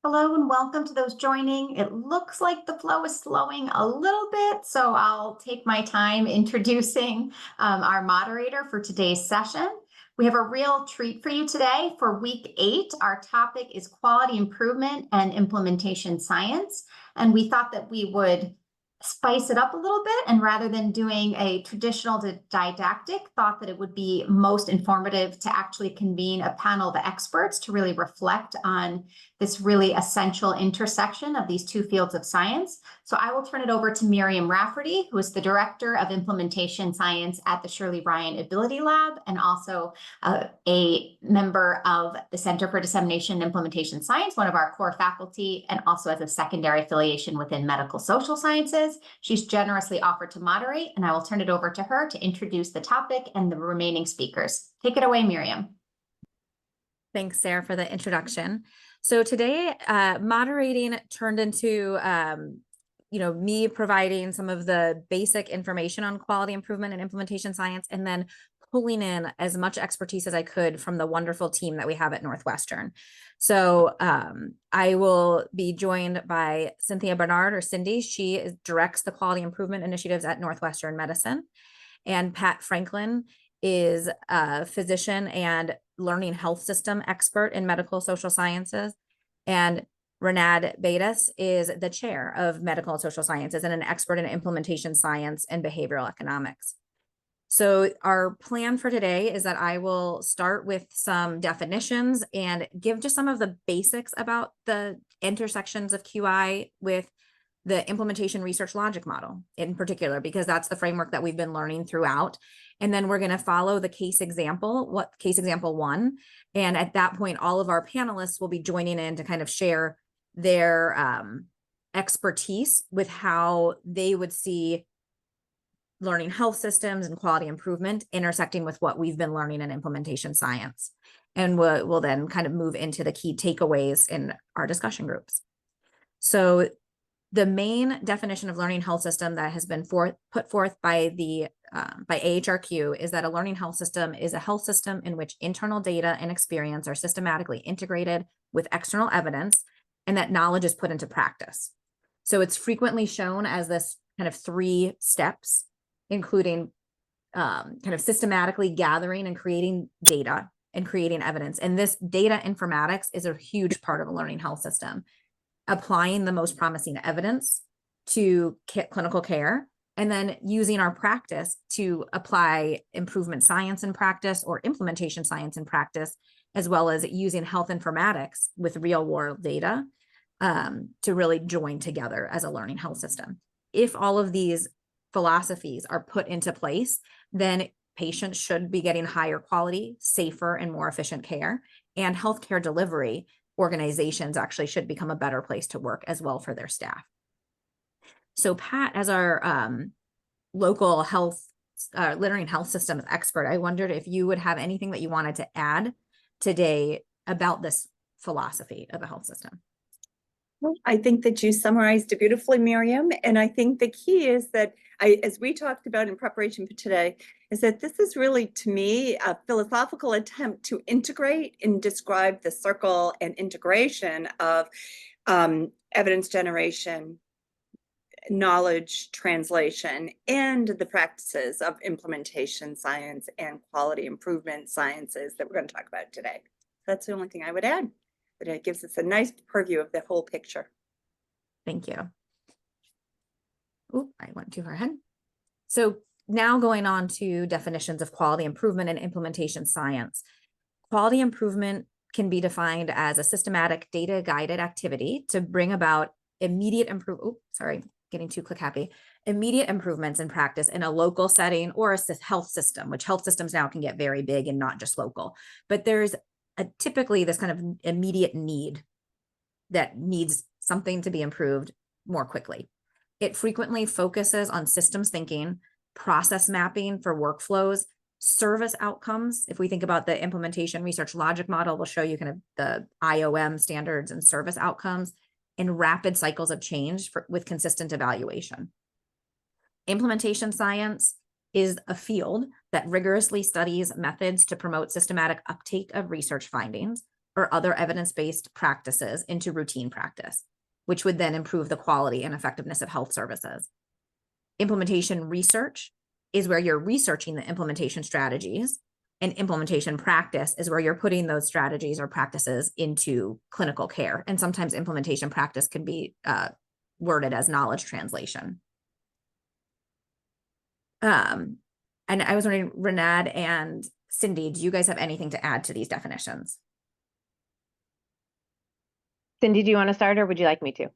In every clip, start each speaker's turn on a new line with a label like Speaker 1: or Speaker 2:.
Speaker 1: Hello and welcome to those joining. It looks like the flow is slowing a little bit, so I'll take my time introducing our moderator for today's session. We have a real treat for you today. For week 8, our topic is quality improvement and implementation science. And we thought that we would spice it up a little bit, and rather than doing a traditional didactic, thought that it would be most informative to actually convene a panel of experts to really reflect on this really essential intersection of these two fields of science. So I will turn it over to Miriam Rafferty, who is the Director of Implementation Science at the Shirley Ryan Ability Lab, and also a member of the Center for Dissemination and Implementation Science, one of our core faculty, and also has a secondary affiliation within medical social sciences. She's generously offered to moderate, and I will turn it over to her to introduce the topic and the remaining speakers. Take it away, Miriam.
Speaker 2: Thanks, Sarah, for the introduction. So today, moderating turned into, me providing some of the basic information on quality improvement and implementation science, and then pulling in as much expertise as I could from the wonderful team that we have at Northwestern. So I will be joined by Cynthia Bernard, or Cindy. She directs the quality improvement initiatives at Northwestern Medicine. And Pat Franklin is a physician and learning health system expert in medical social sciences. And Renad Betas is the chair of medical and social sciences and an expert in implementation science and behavioral economics. So our plan for today is that I will start with some definitions and give just some of the basics about the intersections of QI with the implementation research logic model in particular, because that's the framework that we've been learning throughout. And then we're going to follow the case example, case example 1. And at that point, all of our panelists will be joining in to kind of share their expertise with how they would see learning health systems and quality improvement intersecting with what we've been learning in implementation science. And we'll then kind of move into the key takeaways in our discussion groups. So the main definition of learning health system that has been put forth by AHRQ is that a learning health system is a health system in which internal data and experience are systematically integrated with external evidence, and that knowledge is put into practice. So it's frequently shown as this kind of 3 steps, including kind of systematically gathering and creating data and creating evidence. And this data informatics is a huge part of a learning health system, applying the most promising evidence to clinical care, and then using our practice to apply improvement science in practice or implementation science in practice, as well as using health informatics with real world data to really join together as a learning health system. If all of these philosophies are put into place, then patients should be getting higher quality, safer, and more efficient care, and healthcare delivery organizations actually should become a better place to work as well for their staff. So Pat, as our local health, learning health systems expert, I wondered if you would have anything that you wanted to add today about this philosophy of a health system.
Speaker 3: Well, I think that you summarized it beautifully, Miriam. And I think the key is that, as we talked about in preparation for today, is that this is really, to me, a philosophical attempt to integrate and describe the circle and integration of evidence generation, knowledge translation, and the practices of implementation science and quality improvement sciences that we're going to talk about today. That's the only thing I would add. But it gives us a nice purview of the whole picture.
Speaker 2: Thank you. Oh, I went too far ahead. So now going on to definitions of quality improvement and implementation science. Quality improvement can be defined as a systematic data-guided activity to bring about immediate immediate improvements in practice in a local setting or a health system, which health systems now can get very big and not just local. But there's typically this kind of immediate need that needs something to be improved more quickly. It frequently focuses on systems thinking, process mapping for workflows, service outcomes. If we think about the implementation research logic model, we'll show you kind of the IOM standards and service outcomes, and rapid cycles of change with consistent evaluation. Implementation science is a field that rigorously studies methods to promote systematic uptake of research findings, or other evidence-based practices into routine practice, which would then improve the quality and effectiveness of health services. Implementation research is where you're researching the implementation strategies, and implementation practice is where you're putting those strategies or practices into clinical care. And sometimes implementation practice can be worded as knowledge translation. And I was wondering, Renad and Cindy, do you guys have anything to add to these definitions?
Speaker 4: Cindy, do you want to start or would you like me to?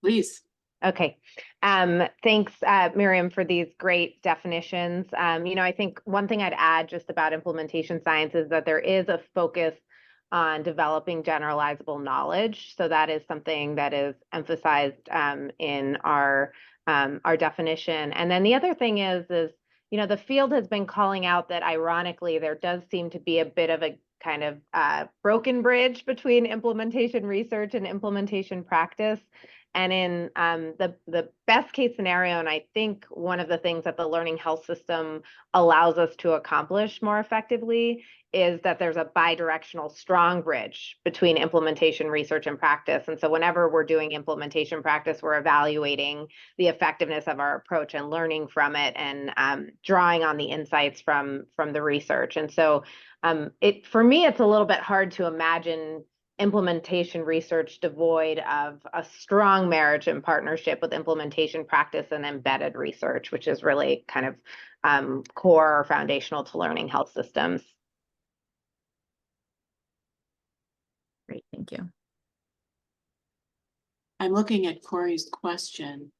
Speaker 5: Please.
Speaker 4: Okay. Thanks, Miriam, for these great definitions. I think one thing I'd add just about implementation science is that there is a focus on developing generalizable knowledge. So that is something that is emphasized in our definition. And then the other thing is the field has been calling out that ironically, there does seem to be a bit of a kind of broken bridge between implementation research and implementation practice. And in the best case scenario, and I think one of the things that the learning health system allows us to accomplish more effectively is that there's a bidirectional strong bridge between implementation research and practice. And so whenever we're doing implementation practice, we're evaluating the effectiveness of our approach and learning from it and drawing on the insights from the research. And so for me, it's a little bit hard to imagine implementation research devoid of a strong marriage and partnership with implementation practice and embedded research, which is really kind of core or foundational to learning health systems.
Speaker 2: Great, thank you.
Speaker 5: I'm looking at Corey's question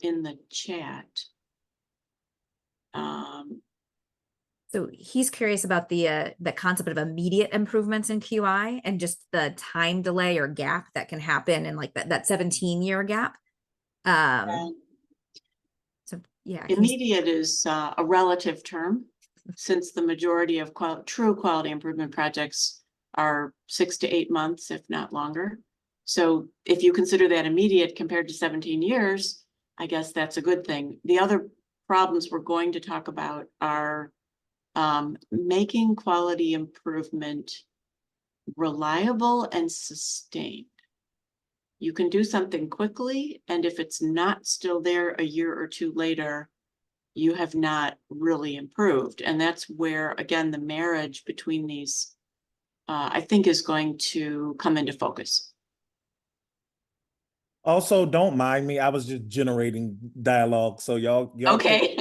Speaker 5: in the chat.
Speaker 2: So he's curious about the concept of immediate improvements in QI and just the time delay or gap that can happen in like that 17-year gap. So yeah.
Speaker 5: Immediate is a relative term, since the majority of true quality improvement projects are 6 to 8 months, if not longer. So if you consider that immediate compared to 17 years, I guess that's a good thing. The other problems we're going to talk about are making quality improvement reliable and sustained. You can do something quickly, and if it's not still there a year or two later, you have not really improved. And that's where, again, the marriage between these, I think, is going to come into focus.
Speaker 6: Also, don't mind me. I was just generating dialogue. So y'all
Speaker 5: Okay.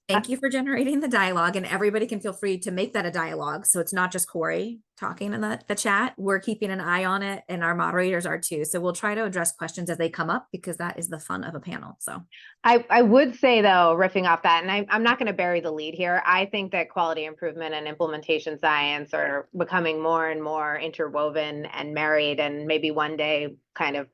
Speaker 2: Thank you for generating the dialogue, and everybody can feel free to make that a dialogue. So it's not just Corey talking in the chat. We're keeping an eye on it, and our moderators are too. So we'll try to address questions as they come up because that is the fun of a panel. So
Speaker 4: I would say, though, riffing off that, and I'm not going to bury the lead here. I think that quality improvement and implementation science are becoming more and more interwoven and married, and maybe one day kind of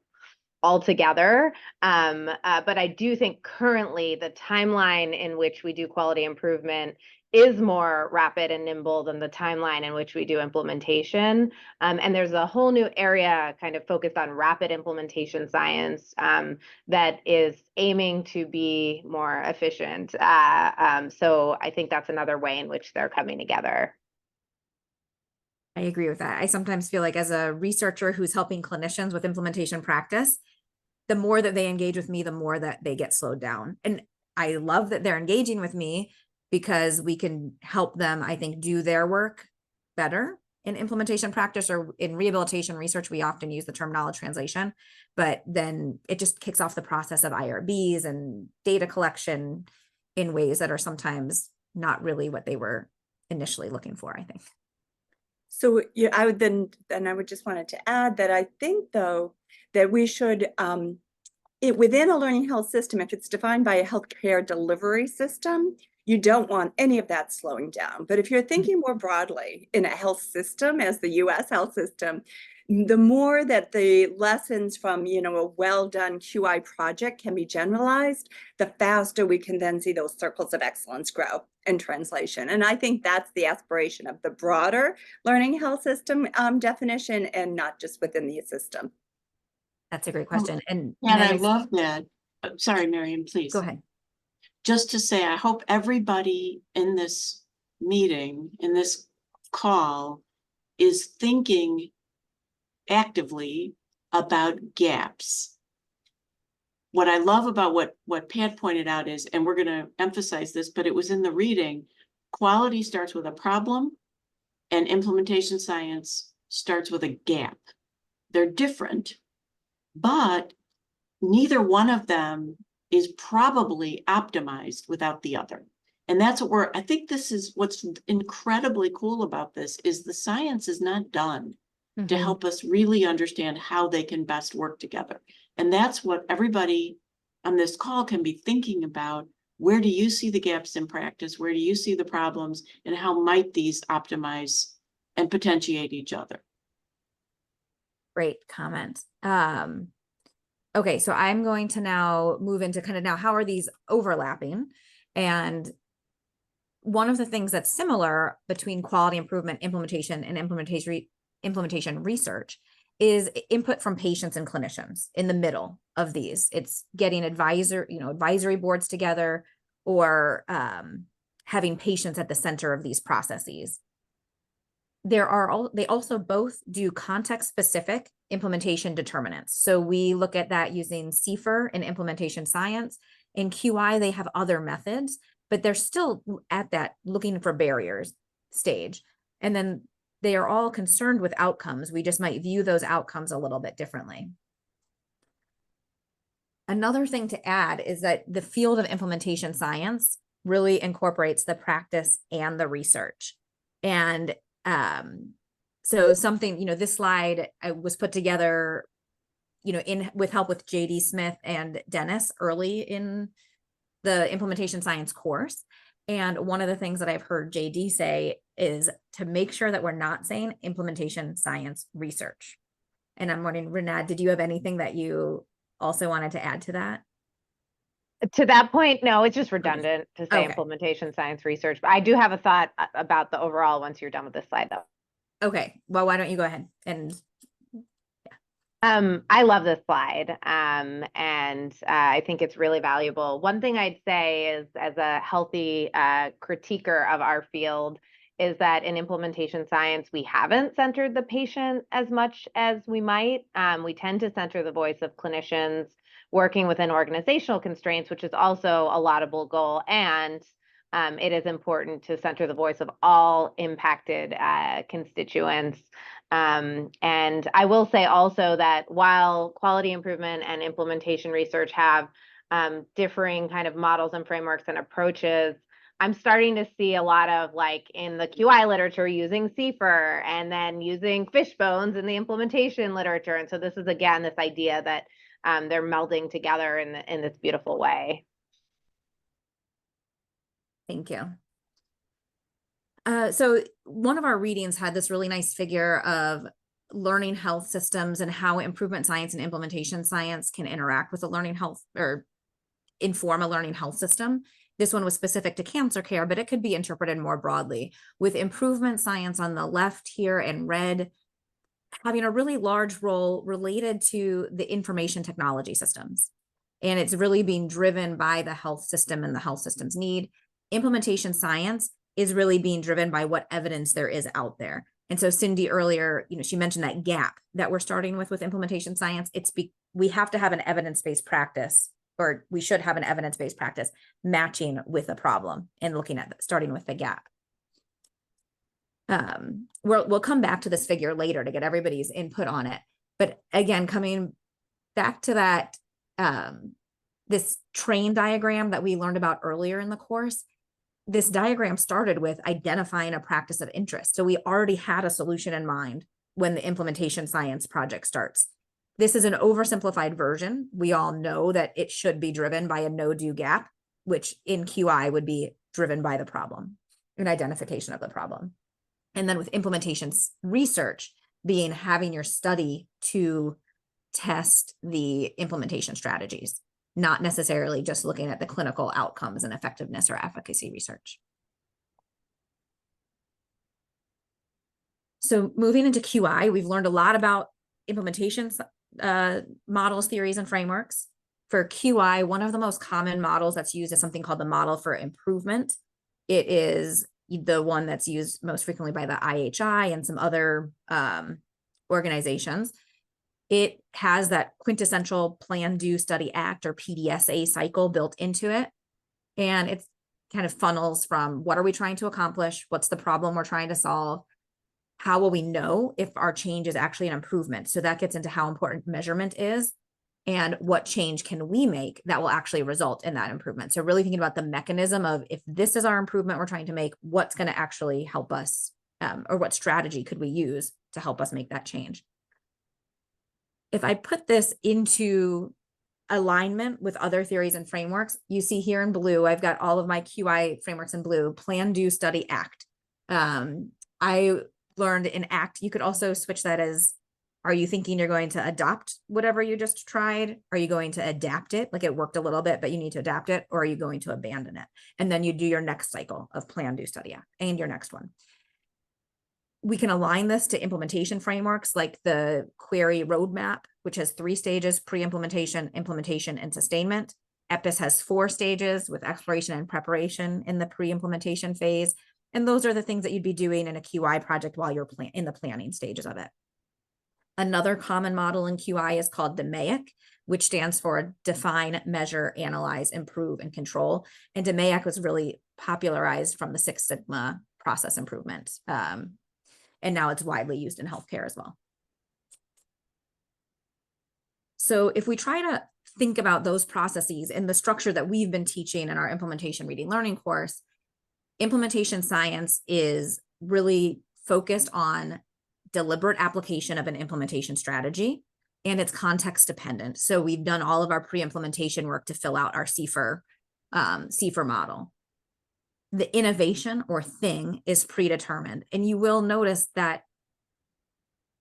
Speaker 4: all together. But I do think currently the timeline in which we do quality improvement is more rapid and nimble than the timeline in which we do implementation. And there's a whole new area kind of focused on rapid implementation science that is aiming to be more efficient. So I think that's another way in which they're coming together.
Speaker 2: I agree with that. I sometimes feel like as a researcher who's helping clinicians with implementation practice, the more that they engage with me, the more that they get slowed down. And I love that they're engaging with me because we can help them, I think, do their work better in implementation practice, or in rehabilitation research. We often use the term knowledge translation, but then it just kicks off the process of IRBs and data collection in ways that are sometimes not really what they were initially looking for, I think.
Speaker 3: So yeah, I would just wanted to add that I think, though, that we should, within a learning health system, if it's defined by a healthcare delivery system, you don't want any of that slowing down. But if you're thinking more broadly in a health system, as the US health system, the more that the lessons from, a well-done QI project can be generalized, the faster we can then see those circles of excellence grow in translation. And I think that's the aspiration of the broader learning health system definition, and not just within the system.
Speaker 2: That's a great question. And
Speaker 5: I love that. Sorry, Miriam, please.
Speaker 2: Go ahead.
Speaker 5: Just to say, I hope everybody in this meeting, in this call, is thinking actively about gaps. What I love about what Pat pointed out is, and we're going to emphasize this, but it was in the reading, quality starts with a problem and implementation science starts with a gap. They're different, but neither one of them is probably optimized without the other. And that's what I think this is what's incredibly cool about this is the science is not done to help us really understand how they can best work together. And that's what everybody on this call can be thinking about. Where do you see the gaps in practice? Where do you see the problems? And how might these optimize and potentiate each other?
Speaker 2: Great comment. Okay, so I'm going to now move into kind of now, how are these overlapping? And one of the things that's similar between quality improvement implementation and implementation research is input from patients and clinicians in the middle of these. It's getting advisory boards together, or having patients at the center of these processes. They also both do context-specific implementation determinants. So we look at that using CIFR in implementation science. In QI, they have other methods, but they're still at that looking for barriers stage. And then they are all concerned with outcomes. We just might view those outcomes a little bit differently. Another thing to add is that the field of implementation science really incorporates the practice and the research. And so something, this slide was put together, with help with JD Smith and Dennis early in the implementation science course. And one of the things that I've heard JD say is to make sure that we're not saying implementation science research. And I'm wondering, Renad, did you have anything that you also wanted to add to that?
Speaker 4: To that point, no, it's just redundant to say implementation science research, but I do have a thought about the overall once you're done with this slide though.
Speaker 2: Okay, well, why don't you go ahead and
Speaker 4: I love this slide, and I think it's really valuable. One thing I'd say is, as a healthy critiquer of our field, is that in implementation science, we haven't centered the patient as much as we might. We tend to center the voice of clinicians working within organizational constraints, which is also a laudable goal. And it is important to center the voice of all impacted constituents. And I will say also that while quality improvement and implementation research have differing kind of models and frameworks and approaches, I'm starting to see a lot of, like, in the QI literature using CIFR and then using fishbones in the implementation literature. And so this is, again, this idea that they're melding together in this beautiful way.
Speaker 2: Thank you. So one of our readings had this really nice figure of learning health systems and how improvement science and implementation science can interact with a learning health or inform a learning health system. This one was specific to cancer care, but it could be interpreted more broadly, with improvement science on the left here in red having a really large role related to the information technology systems. And it's really being driven by the health system and the health system's need. Implementation science is really being driven by what evidence there is out there. And so Cindy earlier, she mentioned that gap that we're starting with implementation science. We have to have an evidence-based practice, or we should have an evidence-based practice matching with a problem and looking at starting with the gap. We'll come back to this figure later to get everybody's input on it. But again, coming back to that, this train diagram that we learned about earlier in the course, this diagram started with identifying a practice of interest. So we already had a solution in mind when the implementation science project starts. This is an oversimplified version. We all know that it should be driven by a no-do gap, which in QI would be driven by the problem and identification of the problem. And then with implementation research being having your study to test the implementation strategies, not necessarily just looking at the clinical outcomes and effectiveness or efficacy research. So moving into QI, we've learned a lot about implementation models, theories, and frameworks. For QI, one of the most common models that's used is something called the model for improvement. It is the one that's used most frequently by the IHI and some other organizations. It has that quintessential plan, do, study, act, or PDSA cycle built into it. And it's kind of funnels from what are we trying to accomplish? What's the problem we're trying to solve? How will we know if our change is actually an improvement? So that gets into how important measurement is and what change can we make that will actually result in that improvement. So really thinking about the mechanism of if this is our improvement we're trying to make, what's going to actually help us, or what strategy could we use to help us make that change? If I put this into alignment with other theories and frameworks, you see here in blue, I've got all of my QI frameworks in blue: plan, do, study, act. I learned in ACT, you could also switch that as, are you thinking you're going to adopt whatever you just tried? Are you going to adapt it? Like it worked a little bit, but you need to adapt it, or are you going to abandon it? And then you do your next cycle of plan, do, study, act, and your next one. We can align this to implementation frameworks like the query roadmap, which has 3 stages: pre-implementation, implementation, and sustainment. EPIS has 4 stages with exploration and preparation in the pre-implementation phase. And those are the things that you'd be doing in a QI project while you're in the planning stages of it. Another common model in QI is called DMAIC, which stands for define, measure, analyze, improve, and control. And DMAIC was really popularized from the 6 Sigma process improvement. And now it's widely used in healthcare as well. So if we try to think about those processes in the structure that we've been teaching in our implementation reading learning course, implementation science is really focused on deliberate application of an implementation strategy, and it's context dependent. So we've done all of our pre-implementation work to fill out our CFR model. The innovation or thing is predetermined, and you will notice that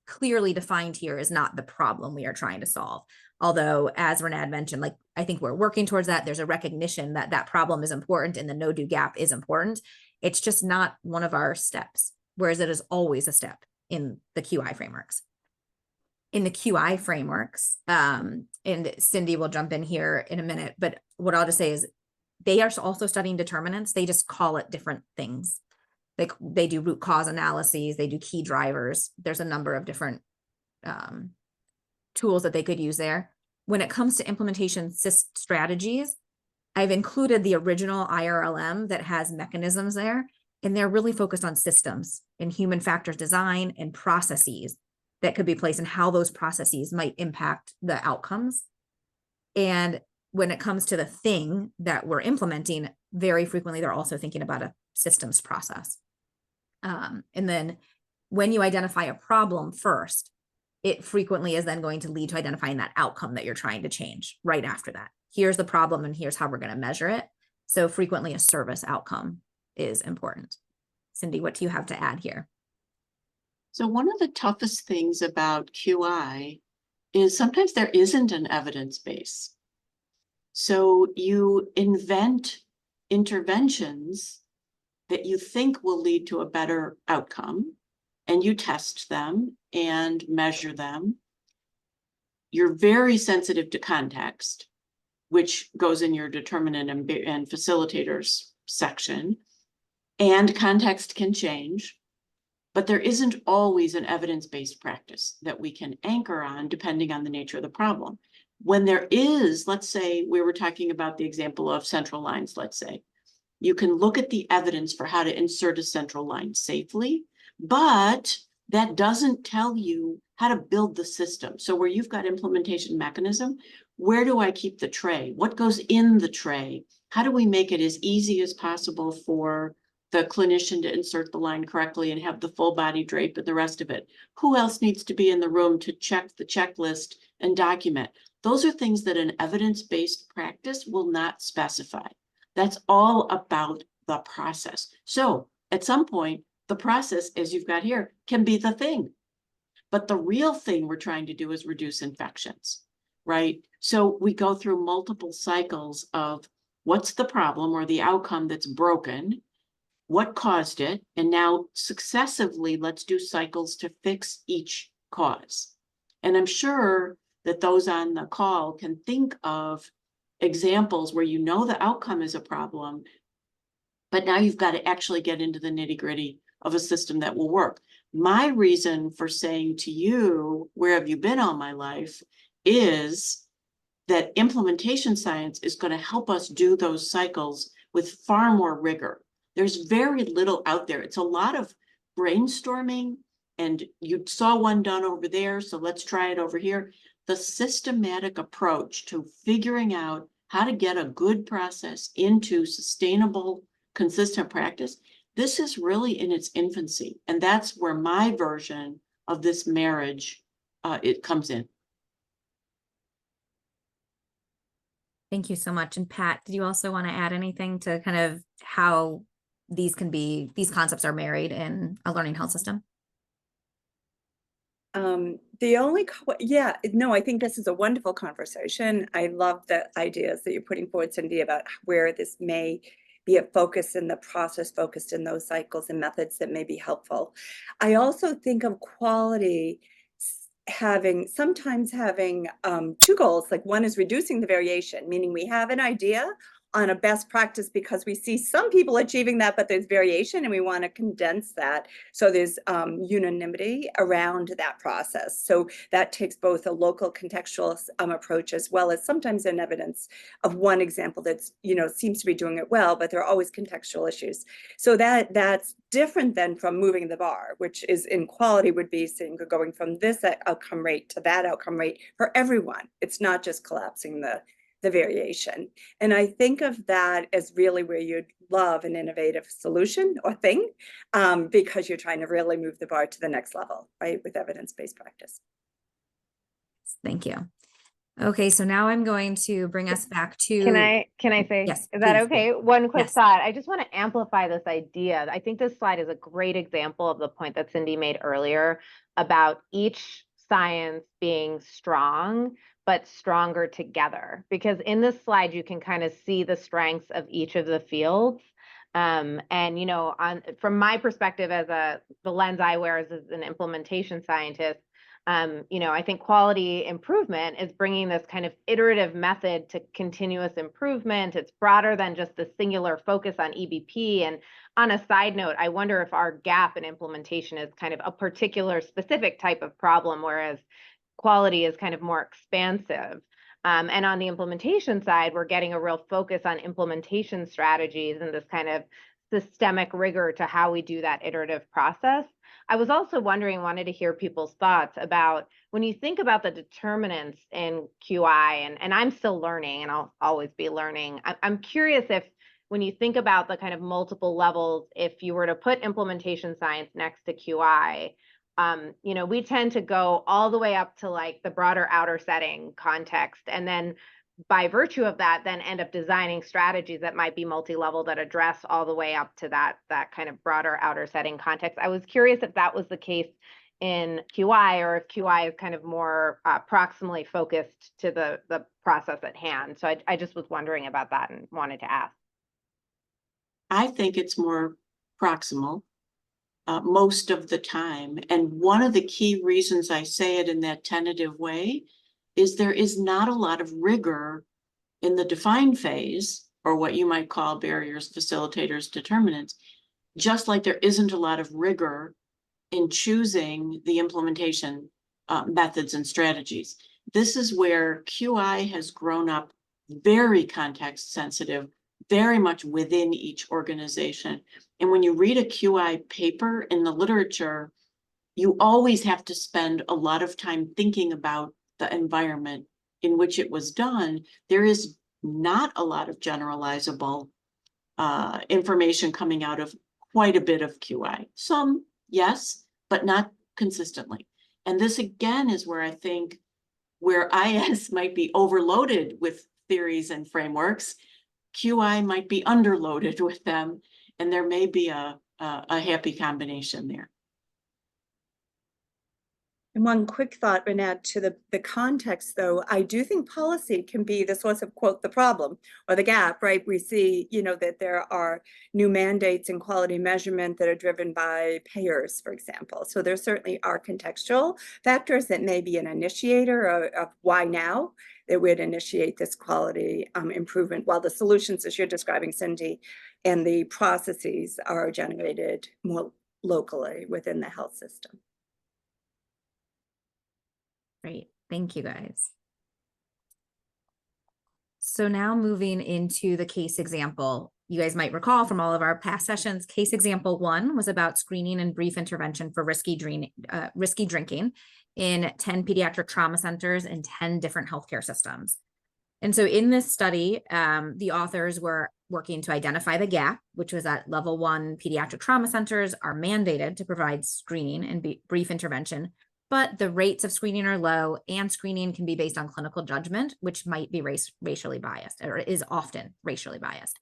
Speaker 2: clearly defined here is not the problem we are trying to solve. Although, as Renad mentioned, like I think we're working towards that. There's a recognition that that problem is important and the no-do gap is important. It's just not one of our steps, whereas it is always a step in the QI frameworks. In the QI frameworks, and Cindy will jump in here in a minute, but what I'll just say is they are also studying determinants. They just call it different things. They do root cause analyses, they do key drivers. There's a number of different tools that they could use there. When it comes to implementation strategies, I've included the original IRLM that has mechanisms there, and they're really focused on systems and human factors design and processes that could be placed and how those processes might impact the outcomes. And when it comes to the thing that we're implementing, very frequently, they're also thinking about a systems process. And then when you identify a problem first, it frequently is then going to lead to identifying that outcome that you're trying to change right after that. Here's the problem and here's how we're going to measure it. So frequently a service outcome is important. Cindy, what do you have to add here?
Speaker 5: So one of the toughest things about QI is sometimes there isn't an evidence base. So you invent interventions that you think will lead to a better outcome, and you test them and measure them. You're very sensitive to context, which goes in your determinant and facilitators section, and context can change, but there isn't always an evidence-based practice that we can anchor on depending on the nature of the problem. When there is, let's say we were talking about the example of central lines, let's say, you can look at the evidence for how to insert a central line safely, but that doesn't tell you how to build the system. So where you've got implementation mechanism, where do I keep the tray? What goes in the tray? How do we make it as easy as possible for the clinician to insert the line correctly and have the full body drape and the rest of it? Who else needs to be in the room to check the checklist and document? Those are things that an evidence-based practice will not specify. That's all about the process. So at some point, the process, as you've got here, can be the thing. But the real thing we're trying to do is reduce infections, right? So we go through multiple cycles of what's the problem or the outcome that's broken, what caused it, and now successively, let's do cycles to fix each cause. And I'm sure that those on the call can think of examples where you know the outcome is a problem, But now you've got to actually get into the nitty-gritty of a system that will work. My reason for saying to you, where have you been all my life, is that implementation science is going to help us do those cycles with far more rigor. There's very little out there. It's a lot of brainstorming, and you saw one done over there, so let's try it over here. The systematic approach to figuring out how to get a good process into sustainable, consistent practice, this is really in its infancy. And that's where my version of this marriage, it comes in.
Speaker 2: Thank you so much. And Pat, did you also want to add anything to kind of how these concepts are married in a learning health system?
Speaker 3: I think this is a wonderful conversation. I love the ideas that you're putting forward, Cindy, about where this may be a focus in the process, focused in those cycles and methods that may be helpful. I also think of quality sometimes having two goals. Like, one is reducing the variation, meaning we have an idea on a best practice because we see some people achieving that, but there's variation and we want to condense that. So there's unanimity around that process. So that takes both a local contextual approach, as well as sometimes an evidence of one example that's, seems to be doing it well, but there are always contextual issues. So that's different than from moving the bar, which is in quality would be saying going from this outcome rate to that outcome rate for everyone. It's not just collapsing the variation. And I think of that as really where you'd love an innovative solution or thing, because you're trying to really move the bar to the next level, right, with evidence-based practice.
Speaker 2: Thank you. Okay, so now I'm going to bring us back to.
Speaker 4: Can I say,
Speaker 2: yes,
Speaker 4: is that
Speaker 2: please,
Speaker 4: okay? One quick
Speaker 2: yes.
Speaker 4: thought. I just want to amplify this idea. I think this slide is a great example of the point that Cindy made earlier about each science being strong, but stronger together. Because in this slide, you can kind of see the strengths of each of the fields. And, from my perspective as the lens I wear as an implementation scientist, I think quality improvement is bringing this kind of iterative method to continuous improvement. It's broader than just the singular focus on EBP. And on a side note, I wonder if our gap in implementation is kind of a particular specific type of problem, whereas quality is kind of more expansive. And on the implementation side, we're getting a real focus on implementation strategies and this kind of systemic rigor to how we do that iterative process. I was also wanted to hear people's thoughts about when you think about the determinants in QI, and I'm still learning and I'll always be learning. I'm curious if when you think about the kind of multiple levels, if you were to put implementation science next to QI, we tend to go all the way up to like the broader outer setting context. And then by virtue of that, then end up designing strategies that might be multi-level that address all the way up to that kind of broader outer setting context. I was curious if that was the case in QI, or if QI is kind of more proximally focused to the process at hand. So I just was wondering about that and wanted to ask.
Speaker 5: I think it's more proximal most of the time. And one of the key reasons I say it in that tentative way is there is not a lot of rigor in the define phase, or what you might call barriers, facilitators, determinants, just like there isn't a lot of rigor in choosing the implementation methods and strategies. This is where QI has grown up very context sensitive, very much within each organization. And when you read a QI paper in the literature, you always have to spend a lot of time thinking about the environment in which it was done. There is not a lot of generalizable information coming out of quite a bit of QI. Some, yes, but not consistently. And this again is where I think where IS might be overloaded with theories and frameworks, QI might be underloaded with them, and there may be a happy combination there.
Speaker 3: And one quick thought, Renat, to the context, though, I do think policy can be the source of, quote, the problem or the gap, right? We see, that there are new mandates in quality measurement that are driven by payers, for example. So there certainly are contextual factors that may be an initiator of why now that would initiate this quality improvement, while the solutions, as you're describing, Cindy, and the processes are generated more locally within the health system.
Speaker 2: Great. Thank you, guys. So now moving into the case example, you guys might recall from all of our past sessions, case example 1 was about screening and brief intervention for risky drinking in 10 pediatric trauma centers in 10 different healthcare systems. And so in this study, the authors were working to identify the gap, which was that level 1 pediatric trauma centers are mandated to provide screening and brief intervention, but the rates of screening are low, and screening can be based on clinical judgment, which might be racially biased, or is often racially biased.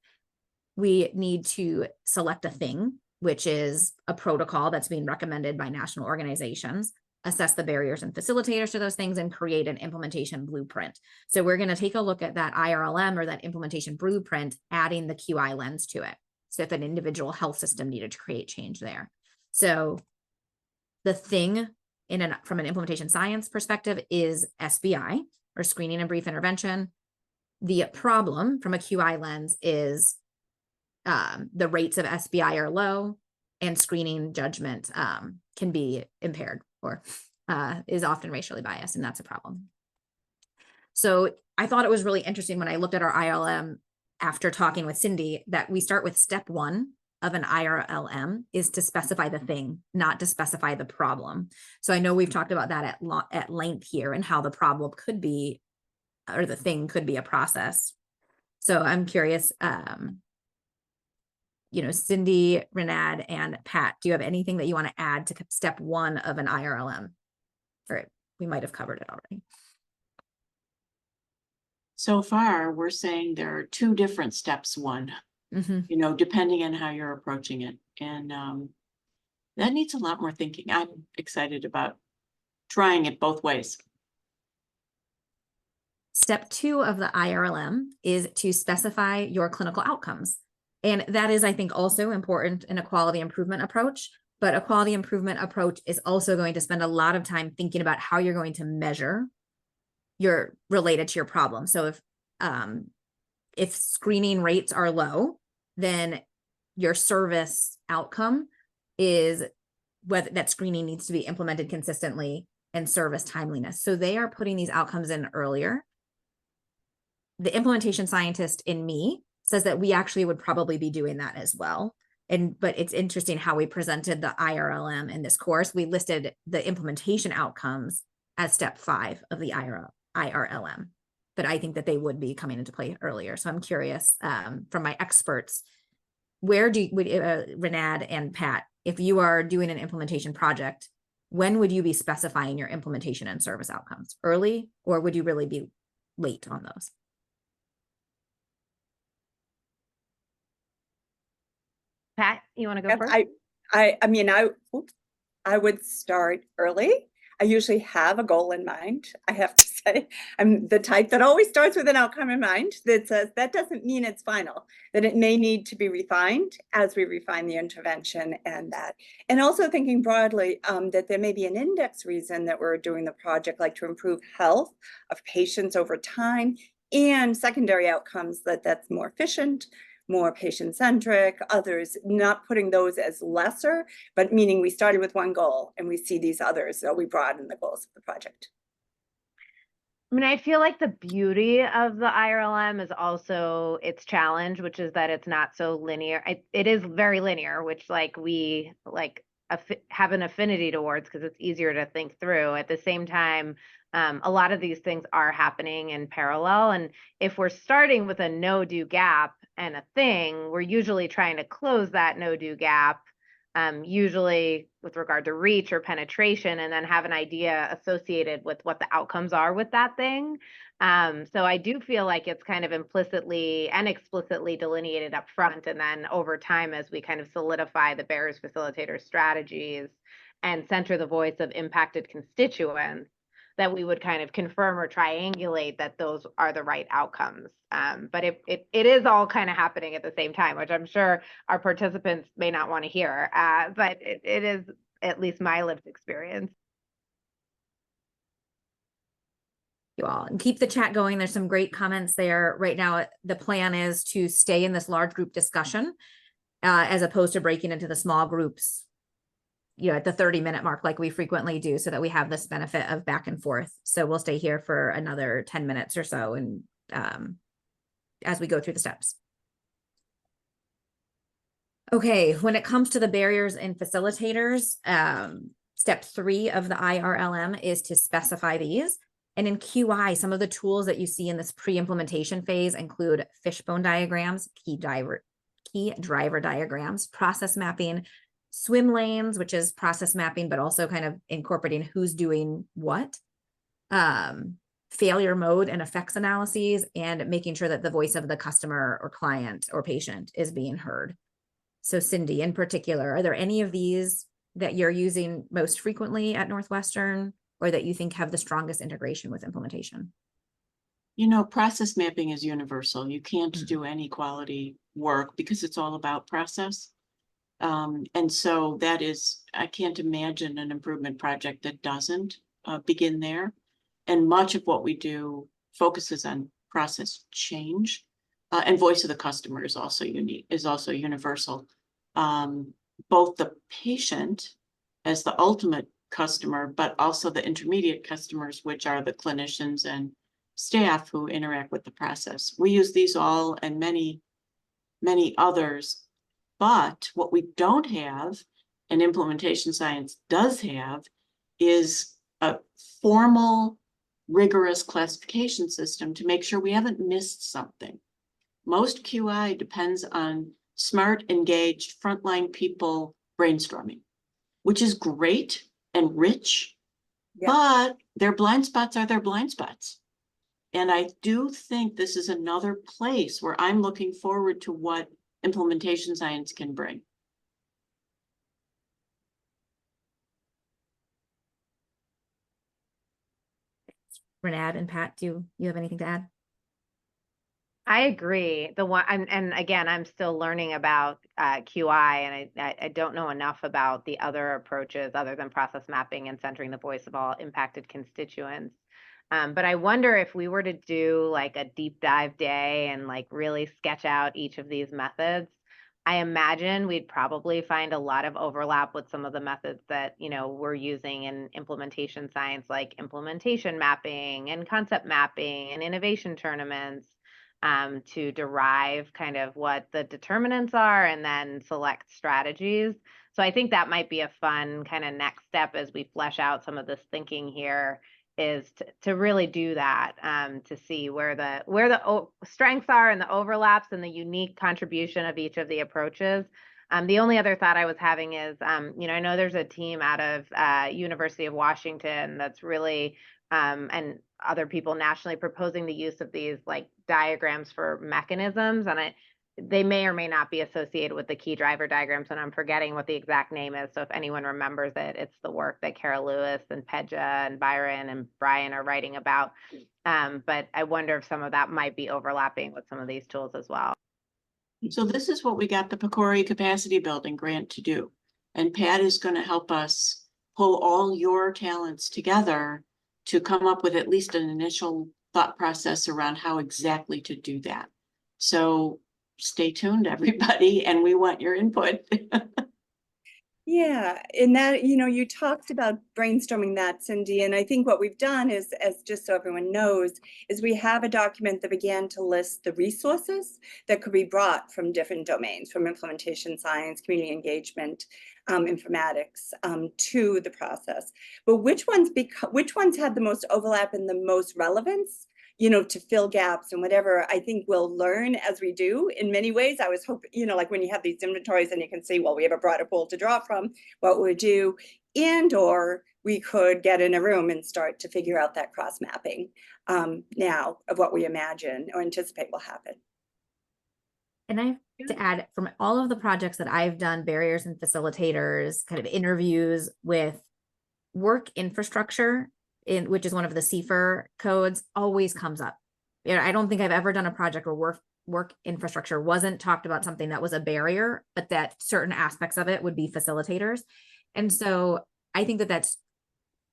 Speaker 2: We need to select a thing, which is a protocol that's being recommended by national organizations, assess the barriers and facilitators to those things, and create an implementation blueprint. So we're going to take a look at that IRLM, or that implementation blueprint, adding the QI lens to it. So if an individual health system needed to create change there. So the thing from an implementation science perspective is SBI, or screening and brief intervention. The problem from a QI lens is the rates of SBI are low, and screening judgment can be impaired, or is often racially biased, and that's a problem. So I thought it was really interesting when I looked at our IRLM after talking with Cindy, that we start with step 1 of an IRLM is to specify the thing, not to specify the problem. So I know we've talked about that at length here, and how the problem could be, or the thing could be, a process. So I'm curious, Cindy, Renad, and Pat, do you have anything that you want to add to step 1 of an IRLM? Or we might have covered it already.
Speaker 5: So far, we're saying there are 2 different steps 1. Depending on how you're approaching it. And that needs a lot more thinking. I'm excited about trying it both ways.
Speaker 2: Step 2 of the IRLM is to specify your clinical outcomes. And that is, I think, also important in a quality improvement approach. But a quality improvement approach is also going to spend a lot of time thinking about how you're going to measure related to your problem. So if screening rates are low, then your service outcome is whether that screening needs to be implemented consistently, and service timeliness. So they are putting these outcomes in earlier. The implementation scientist in me says that we actually would probably be doing that as well. But it's interesting how we presented the IRLM in this course. We listed the implementation outcomes as step 5 of the IRLM. But I think that they would be coming into play earlier. So I'm curious from my experts, where would Renad and Pat, if you are doing an implementation project, when would you be specifying your implementation and service outcomes? Early, or would you really be late on those?
Speaker 4: Pat, you want to go first?
Speaker 3: I would start early. I usually have a goal in mind. I have to say, I'm the type that always starts with an outcome in mind, that says that doesn't mean it's final, that it may need to be refined as we refine the intervention, and also thinking broadly that there may be an index reason that we're doing the project, like to improve health of patients over time, and secondary outcomes that's more efficient, more patient-centric, others, not putting those as lesser, but meaning we started with one goal and we see these others, so we broaden the goals of the project.
Speaker 4: I mean, I feel like the beauty of the IRLM is also its challenge, which is that it's not so linear. It is very linear, which we have an affinity towards because it's easier to think through. At the same time, a lot of these things are happening in parallel. And if we're starting with a no-do gap and a thing, we're usually trying to close that no-do gap, usually with regard to reach or penetration, and then have an idea associated with what the outcomes are with that thing. So I do feel like it's kind of implicitly and explicitly delineated up front, and then over time, as we kind of solidify the barriers facilitator strategies and center the voice of impacted constituents, that we would kind of confirm or triangulate that those are the right outcomes. But it is all kind of happening at the same time, which I'm sure our participants may not want to hear, but it is at least my lived experience.
Speaker 2: You all, and keep the chat going. There's some great comments there right now. The plan is to stay in this large group discussion as opposed to breaking into the small groups, you know, at the 30-minute mark like we frequently do, so that we have this benefit of back and forth. So we'll stay here for another 10 minutes or so, and as we go through the steps. Okay, when it comes to the barriers and facilitators, step 3 of the IRLM is to specify these. And in QI, some of the tools that you see in this pre-implementation phase include fishbone diagrams, key driver diagrams, process mapping, swim lanes, which is process mapping, but also kind of incorporating who's doing what, failure mode and effects analyses, and making sure that the voice of the customer or client or patient is being heard. So Cindy, in particular, are there any of these that you're using most frequently at Northwestern, or that you think have the strongest integration with implementation?
Speaker 5: You know, process mapping is universal. You can't do any quality work because it's all about process. And so that is, I can't imagine an improvement project that doesn't begin there. And much of what we do focuses on process change, and voice of the customer is also universal. Both the patient as the ultimate customer, but also the intermediate customers, which are the clinicians and staff who interact with the process. We use these all and many, many others. But what we don't have, and implementation science does have, is a formal, rigorous classification system to make sure we haven't missed something. Most QI depends on smart, engaged, frontline people brainstorming, which is great and rich, but their blind spots are their blind spots. And I do think this is another place where I'm looking forward to what implementation science can bring.
Speaker 2: Renad and Pat, do you have anything to add?
Speaker 4: I agree. And again, I'm still learning about QI, and I don't know enough about the other approaches other than process mapping and centering the voice of all impacted constituents. But I wonder if we were to do like a deep dive day and like really sketch out each of these methods, I imagine we'd probably find a lot of overlap with some of the methods that, you know, we're using in implementation science, like implementation mapping and concept mapping and innovation tournaments, to derive kind of what the determinants are and then select strategies. So I think that might be a fun kind of next step as we flesh out some of this thinking here, is to really do that, to see where the strengths are and the overlaps and the unique contribution of each of the approaches. The only other thought I was having is, you know, I know there's a team out of University of Washington that's really, and other people nationally, proposing the use of these like diagrams for mechanisms, and they may or may not be associated with the key driver diagrams, and I'm forgetting what the exact name is. So if anyone remembers it, it's the work that Carol Lewis and Pedja and Byron and Brian are writing about. But I wonder if some of that might be overlapping with some of these tools as well.
Speaker 5: So this is what we got the PCORI capacity building grant to do. And Pat is going to help us pull all your talents together to come up with at least an initial thought process around how exactly to do that. So stay tuned, everybody, and we want your input.
Speaker 3: Yeah, and that, you know, you talked about brainstorming that, Cindy, and I think what we've done is, as just so everyone knows, is we have a document that began to list the resources that could be brought from different domains, from implementation science, community engagement, informatics, to the process. But which ones had the most overlap and the most relevance, you know, to fill gaps and whatever, I think we'll learn as we do in many ways. I was hoping, you know, like when you have these inventories and you can see, well, we have a broader pool to draw from, what we do, and or we could get in a room and start to figure out that cross mapping now of what we imagine or anticipate will happen.
Speaker 2: And I to add from all of the projects that I've done, barriers and facilitators, kind of interviews with work infrastructure, which is one of the CFR codes, always comes up. I don't think I've ever done a project where work infrastructure wasn't talked about something that was a barrier, but that certain aspects of it would be facilitators. And so I think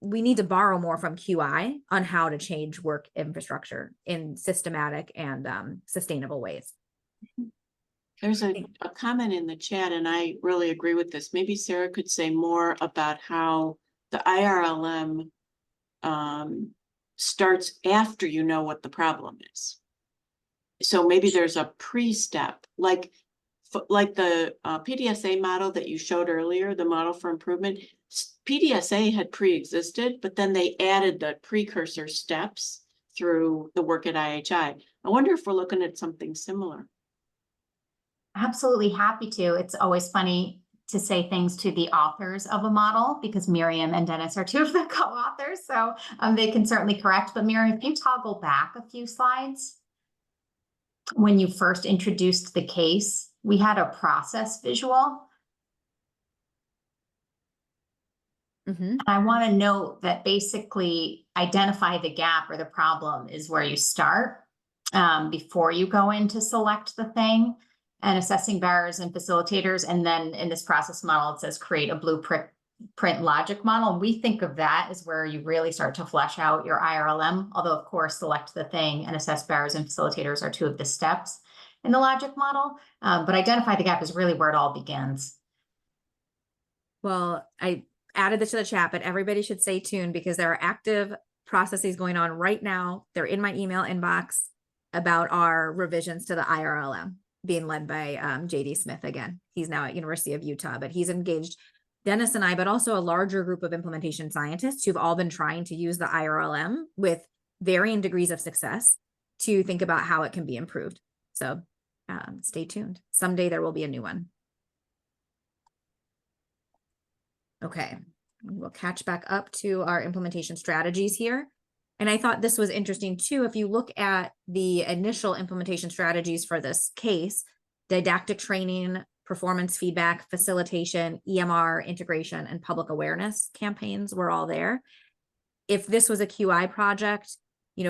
Speaker 2: we need to borrow more from QI on how to change work infrastructure in systematic and sustainable ways.
Speaker 5: There's a comment in the chat, and I really agree with this. Maybe Sarah could say more about how the IRLM starts after you know what the problem is. So maybe there's a pre-step, like the PDSA model that you showed earlier, the model for improvement. PDSA had pre-existed, but then they added the precursor steps through the work at IHI. I wonder if we're looking at something similar.
Speaker 1: Absolutely happy to. It's always funny to say things to the authors of a model because Miriam and Dennis are two of the co-authors, so they can certainly correct. But Miriam, if you toggle back a few slides, when you first introduced the case, we had a process visual. I want to note that basically identify the gap or the problem is where you start before you go in to select the thing, and assessing barriers and facilitators. And then in this process model, it says create a blueprint logic model. And we think of that as where you really start to flesh out your IRLM, although of course, select the thing and assess barriers and facilitators are two of the steps in the logic model. But identify the gap is really where it all begins.
Speaker 2: Well, I added this to the chat, but everybody should stay tuned because there are active processes going on right now. They're in my email inbox about our revisions to the IRLM being led by JD Smith again. He's now at University of Utah, but he's engaged Dennis and I, but also a larger group of implementation scientists who've all been trying to use the IRLM with varying degrees of success to think about how it can be improved. So stay tuned. Someday there will be a new one. Okay, we'll catch back up to our implementation strategies here. And I thought this was interesting too. If you look at the initial implementation strategies for this case, didactic training, performance feedback, facilitation, EMR integration, and public awareness campaigns were all there. If this was a QI project,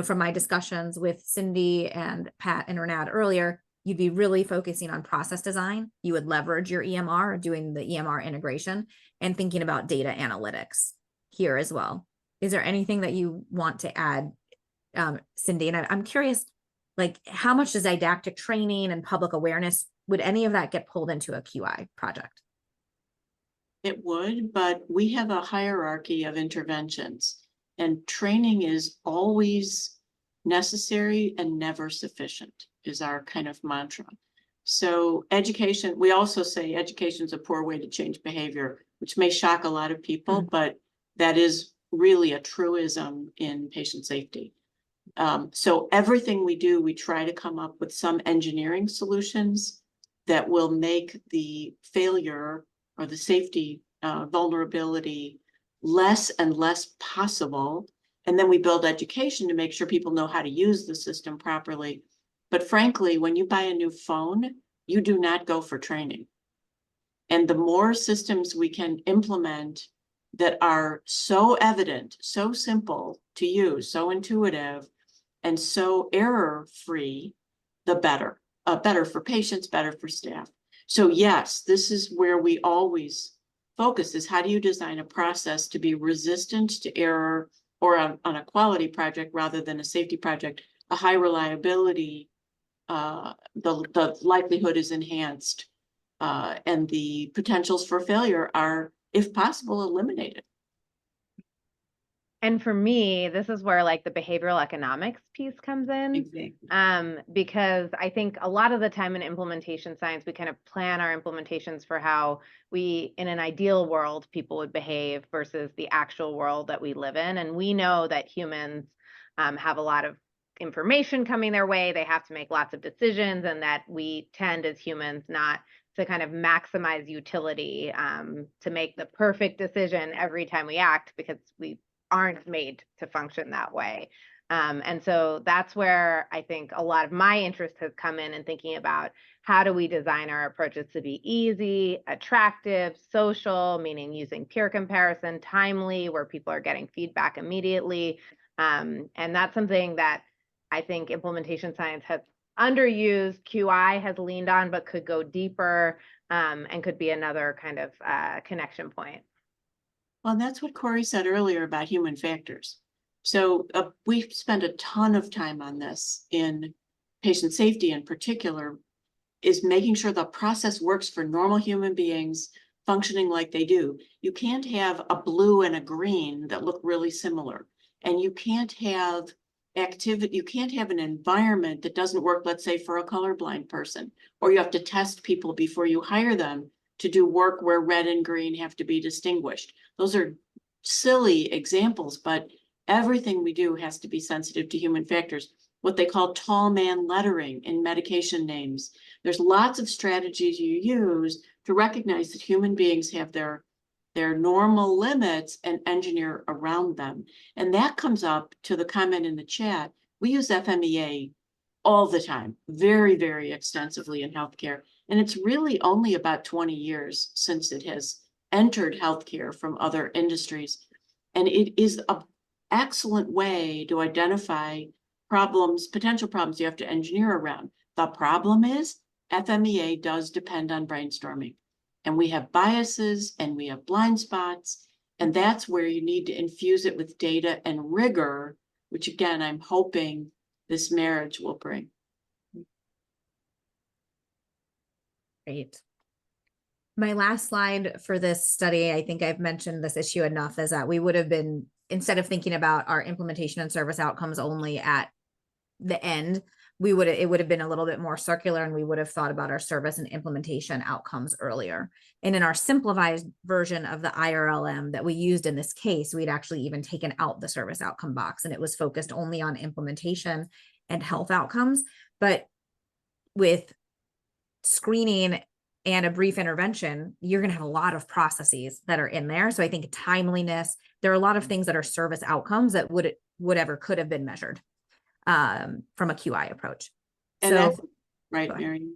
Speaker 2: from my discussions with Cindy and Pat and Renat earlier, you'd be really focusing on process design. You would leverage your EMR, doing the EMR integration, and thinking about data analytics here as well. Is there anything that you want to add, Cindy? And I'm curious, how much does didactic training and public awareness, would any of that get pulled into a QI project?
Speaker 5: It would, but we have a hierarchy of interventions, and training is always necessary and never sufficient is our kind of mantra. So education, we also say education is a poor way to change behavior, which may shock a lot of people, but that is really a truism in patient safety. So everything we do, we try to come up with some engineering solutions that will make the failure or the safety vulnerability less and less possible. And then we build education to make sure people know how to use the system properly. But frankly, when you buy a new phone, you do not go for training. And the more systems we can implement that are so evident, so simple to use, so intuitive, and so error-free, the better. Better for patients, better for staff. So yes, this is where we always focus, is how do you design a process to be resistant to error, or on a quality project rather than a safety project, a high reliability, the likelihood is enhanced, and the potentials for failure are, if possible, eliminated.
Speaker 4: And for me, this is where the behavioral economics piece comes in.
Speaker 5: Exactly.
Speaker 4: Because I think a lot of the time in implementation science, we kind of plan our implementations for how we, in an ideal world, people would behave versus the actual world that we live in. And we know that humans have a lot of information coming their way. They have to make lots of decisions, and that we tend as humans not to kind of maximize utility to make the perfect decision every time we act, because we aren't made to function that way. And so that's where I think a lot of my interest has come in thinking about how do we design our approaches to be easy, attractive, social, meaning using peer comparison, timely, where people are getting feedback immediately. And that's something that I think implementation science has underused, QI has leaned on, but could go deeper, and could be another kind of connection point.
Speaker 5: Well, that's what Corey said earlier about human factors. So we've spent a ton of time on this in patient safety in particular, is making sure the process works for normal human beings functioning like they do. You can't have a blue and a green that look really similar. And you can't have activity, you can't have an environment that doesn't work, let's say, for a colorblind person, or you have to test people before you hire them to do work where red and green have to be distinguished. Those are silly examples, but everything we do has to be sensitive to human factors, what they call tall man lettering in medication names. There's lots of strategies you use to recognize that human beings have their normal limits and engineer around them. And that comes up to the comment in the chat. We use FMEA all the time, very, very extensively in healthcare. And it's really only about 20 years since it has entered healthcare from other industries. And it is an excellent way to identify problems, potential problems you have to engineer around. The problem is FMEA does depend on brainstorming. And we have biases and we have blind spots. And that's where you need to infuse it with data and rigor, which again, I'm hoping this marriage will bring.
Speaker 2: Great. My last slide for this study, I think I've mentioned this issue enough, is that we would have been, instead of thinking about our implementation and service outcomes only at the end, it would have been a little bit more circular, and we would have thought about our service and implementation outcomes earlier. And in our simplified version of the IRLM that we used in this case, we'd actually even taken out the service outcome box, and it was focused only on implementation and health outcomes. But with screening and a brief intervention, you're going to have a lot of processes that are in there. So I think timeliness, there are a lot of things that are service outcomes that could have been measured from a QI approach.
Speaker 5: And
Speaker 2: so
Speaker 5: that's right, Mary.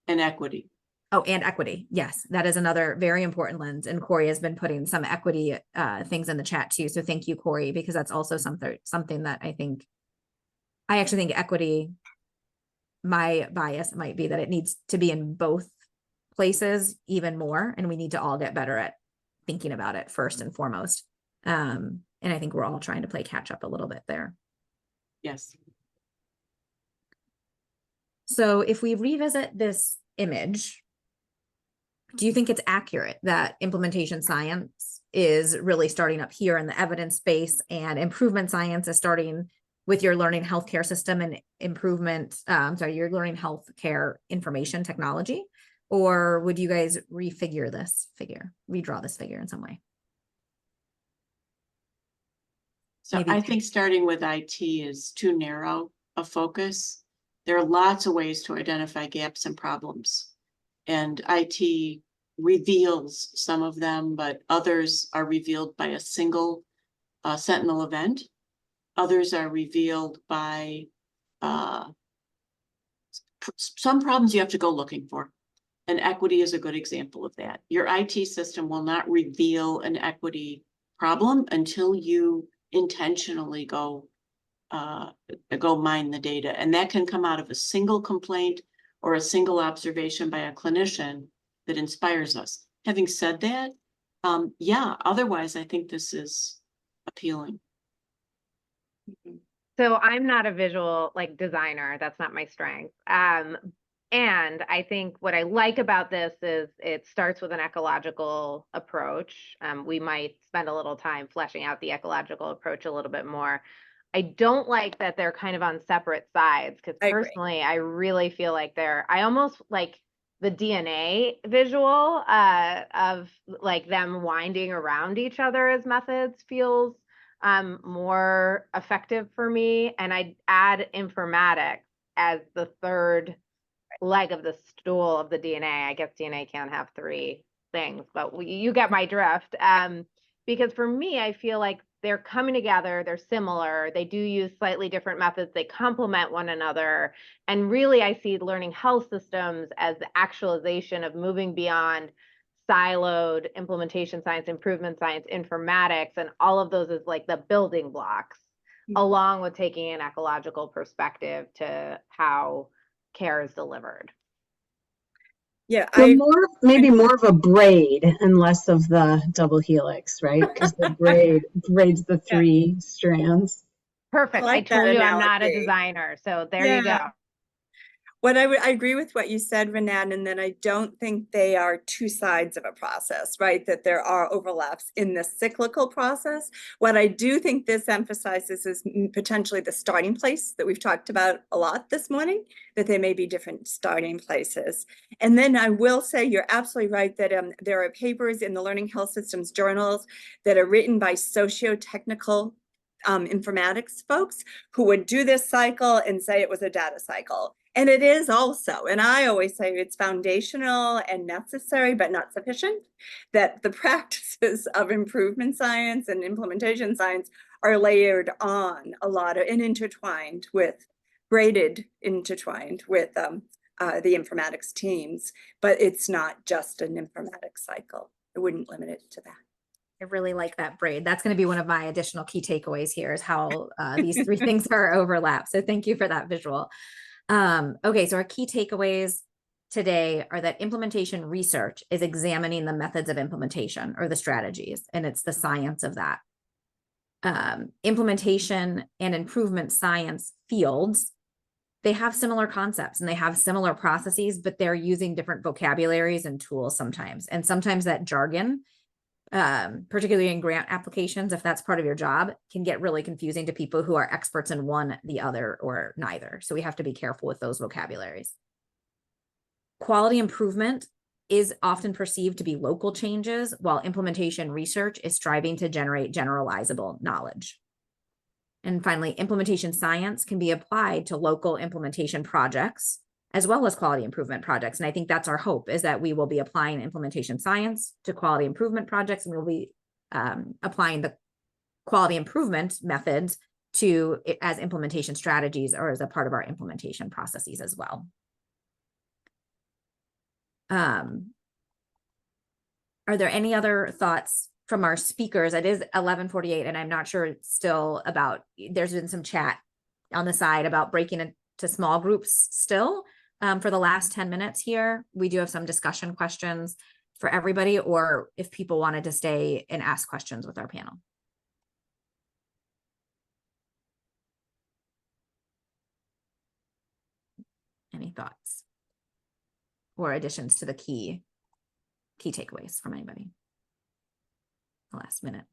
Speaker 5: And equity.
Speaker 2: Oh, and equity. Yes, that is another very important lens. And Corey has been putting some equity things in the chat too. So thank you, Corey, because that's also something that I actually think equity, my bias might be that it needs to be in both places even more. And we need to all get better at thinking about it first and foremost. And I think we're all trying to play catch up a little bit there.
Speaker 5: Yes.
Speaker 2: So if we revisit this image, do you think it's accurate that implementation science is really starting up here in the evidence base, and improvement science is starting with your learning healthcare system and your learning healthcare information technology? Or would you guys redraw this figure in some way?
Speaker 5: So
Speaker 2: Maybe.
Speaker 5: I think starting with IT is too narrow a focus. There are lots of ways to identify gaps and problems. And IT reveals some of them, but others are revealed by a single sentinel event. Others are revealed by some problems you have to go looking for. And equity is a good example of that. Your IT system will not reveal an equity problem until you intentionally go mine the data. And that can come out of a single complaint or a single observation by a clinician that inspires us. Having said that, yeah, otherwise I think this is appealing.
Speaker 4: So I'm not a visual designer. That's not my strength. And I think what I like about this is it starts with an ecological approach. We might spend a little time fleshing out the ecological approach a little bit more. I don't like that they're kind of on separate sides, because personally, I really feel like I almost like the DNA visual of them winding around each other as methods feels more effective for me. And I'd add informatics as the third leg of the stool of the DNA. I guess DNA can't have three things, but you get my drift. Because for me, I feel like they're coming together, they're similar, they do use slightly different methods, they complement one another. And really, I see learning health systems as the actualization of moving beyond siloed implementation science, improvement science, informatics, and all of those is like the building blocks, along with taking an ecological perspective to how care is delivered.
Speaker 3: Yeah,
Speaker 7: So maybe more of a braid and less of the double helix, right? Because the braid braids the three strands.
Speaker 4: Perfect. I
Speaker 3: like that
Speaker 4: told you I'm not a
Speaker 3: analogy.
Speaker 4: designer, so there you go.
Speaker 3: I agree with what you said, Renan, and that I don't think they are two sides of a process, right? That there are overlaps in the cyclical process. What I do think this emphasizes is potentially the starting place that we've talked about a lot this morning, that there may be different starting places. And then I will say you're absolutely right that there are papers in the Learning Health Systems journals that are written by socio-technical informatics folks who would do this cycle and say it was a data cycle. And it is also, and I always say it's foundational and necessary, but not sufficient, that the practices of improvement science and implementation science are layered on a lot of, and intertwined with, intertwined with the informatics teams, but it's not just an informatics cycle. I wouldn't limit it to that.
Speaker 2: I really like that braid. That's going to be one of my additional key takeaways here is how these three things are overlap. So thank you for that visual. Okay, so our key takeaways today are that implementation research is examining the methods of implementation or the strategies, and it's the science of that. Implementation and improvement science fields, they have similar concepts and they have similar processes, but they're using different vocabularies and tools sometimes. And sometimes that jargon, particularly in grant applications, if that's part of your job, can get really confusing to people who are experts in one, the other, or neither. So we have to be careful with those vocabularies. Quality improvement is often perceived to be local changes, while implementation research is striving to generate generalizable knowledge. And finally, implementation science can be applied to local implementation projects as well as quality improvement projects. And I think that's our hope, is that we will be applying implementation science to quality improvement projects, and we'll be applying the quality improvement methods to as implementation strategies or as a part of our implementation processes as well. Are there any other thoughts from our speakers? It is 11:48, and I'm not sure it's still about, there's been some chat on the side about breaking into small groups still. For the last 10 minutes here, we do have some discussion questions for everybody, or if people wanted to stay and ask questions with our panel. Any thoughts or additions to the key takeaways from anybody? The last minute.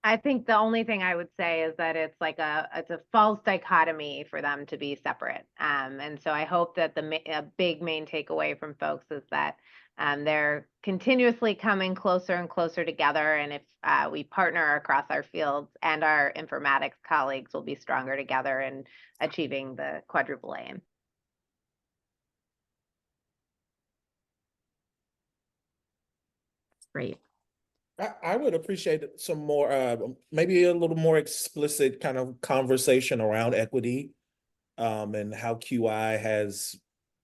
Speaker 4: I think the only thing I would say is that it's like it's a false dichotomy for them to be separate. And so I hope that a big main takeaway from folks is that they're continuously coming closer and closer together. And if we partner across our fields, and our informatics colleagues will be stronger together in achieving the quadruple aim.
Speaker 2: Great.
Speaker 6: I would appreciate some more, maybe a little more explicit kind of conversation around equity, and how QI has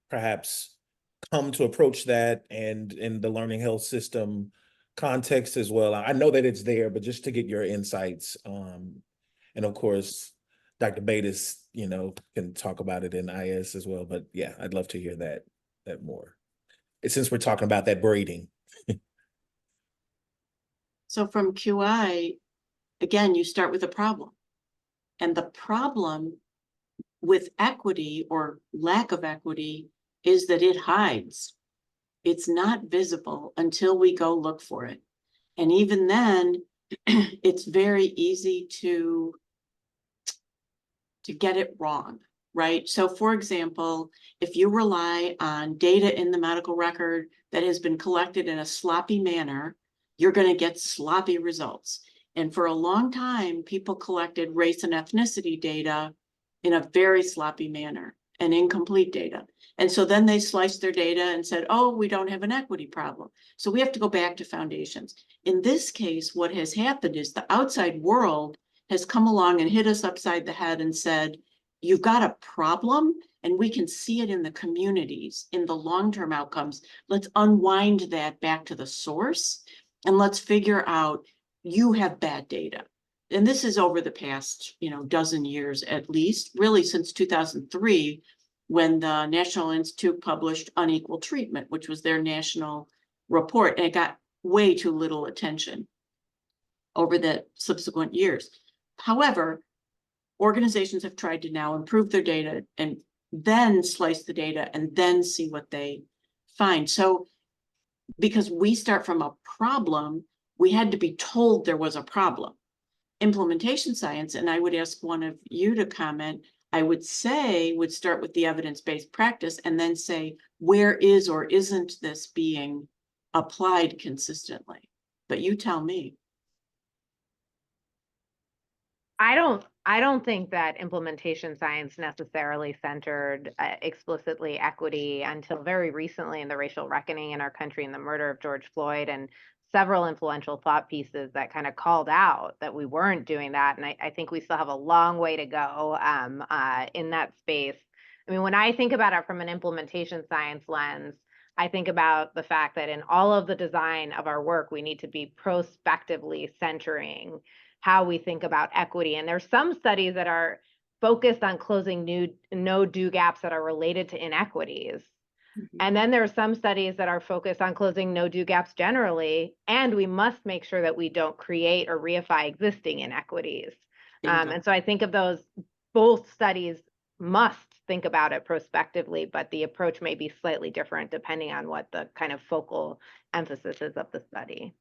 Speaker 6: perhaps come to approach that, and in the learning health system context as well. I know that it's there, but just to get your insights. And of course, Dr. Bates, can talk about it in IS as well. But yeah, I'd love to hear that more. Since we're talking about that braiding.
Speaker 5: So from QI, again, you start with a problem. And the problem with equity or lack of equity is that it hides. It's not visible until we go look for it. And even then, it's very easy to get it wrong, right? So for example, if you rely on data in the medical record that has been collected in a sloppy manner, you're going to get sloppy results. And for a long time, people collected race and ethnicity data in a very sloppy manner. and incomplete data. And so then they sliced their data and said, oh, we don't have an equity problem. So we have to go back to foundations. In this case, what has happened is the outside world has come along and hit us upside the head and said, you've got a problem, and we can see it in the communities, in the long-term outcomes. Let's unwind that back to the source, and let's figure out, you have bad data. And this is over the past, dozen years at least, really since 2003, when the National Institute published Unequal Treatment, which was their national report, and it got way too little attention over the subsequent years. However, organizations have tried to now improve their data and then slice the data and then see what they find. So because we start from a problem, we had to be told there was a problem. Implementation science, and I would ask one of you to comment, I would say would start with the evidence-based practice and then say, where is or isn't this being applied consistently? But you tell me.
Speaker 4: I don't think that implementation science necessarily centered explicitly equity until very recently in the racial reckoning in our country and the murder of George Floyd, and several influential thought pieces that kind of called out that we weren't doing that. And I think we still have a long way to go in that space. I mean, when I think about it from an implementation science lens, I think about the fact that in all of the design of our work, we need to be prospectively centering how we think about equity. And there's some studies that are focused on closing no-do gaps that are related to inequities. Mm-hmm. And then there are some studies that are focused on closing no-do gaps generally, and we must make sure that we don't create or reify existing inequities. And so I think of those, both studies must think about it prospectively, but the approach may be slightly different depending on what the kind of focal emphasis is of the study.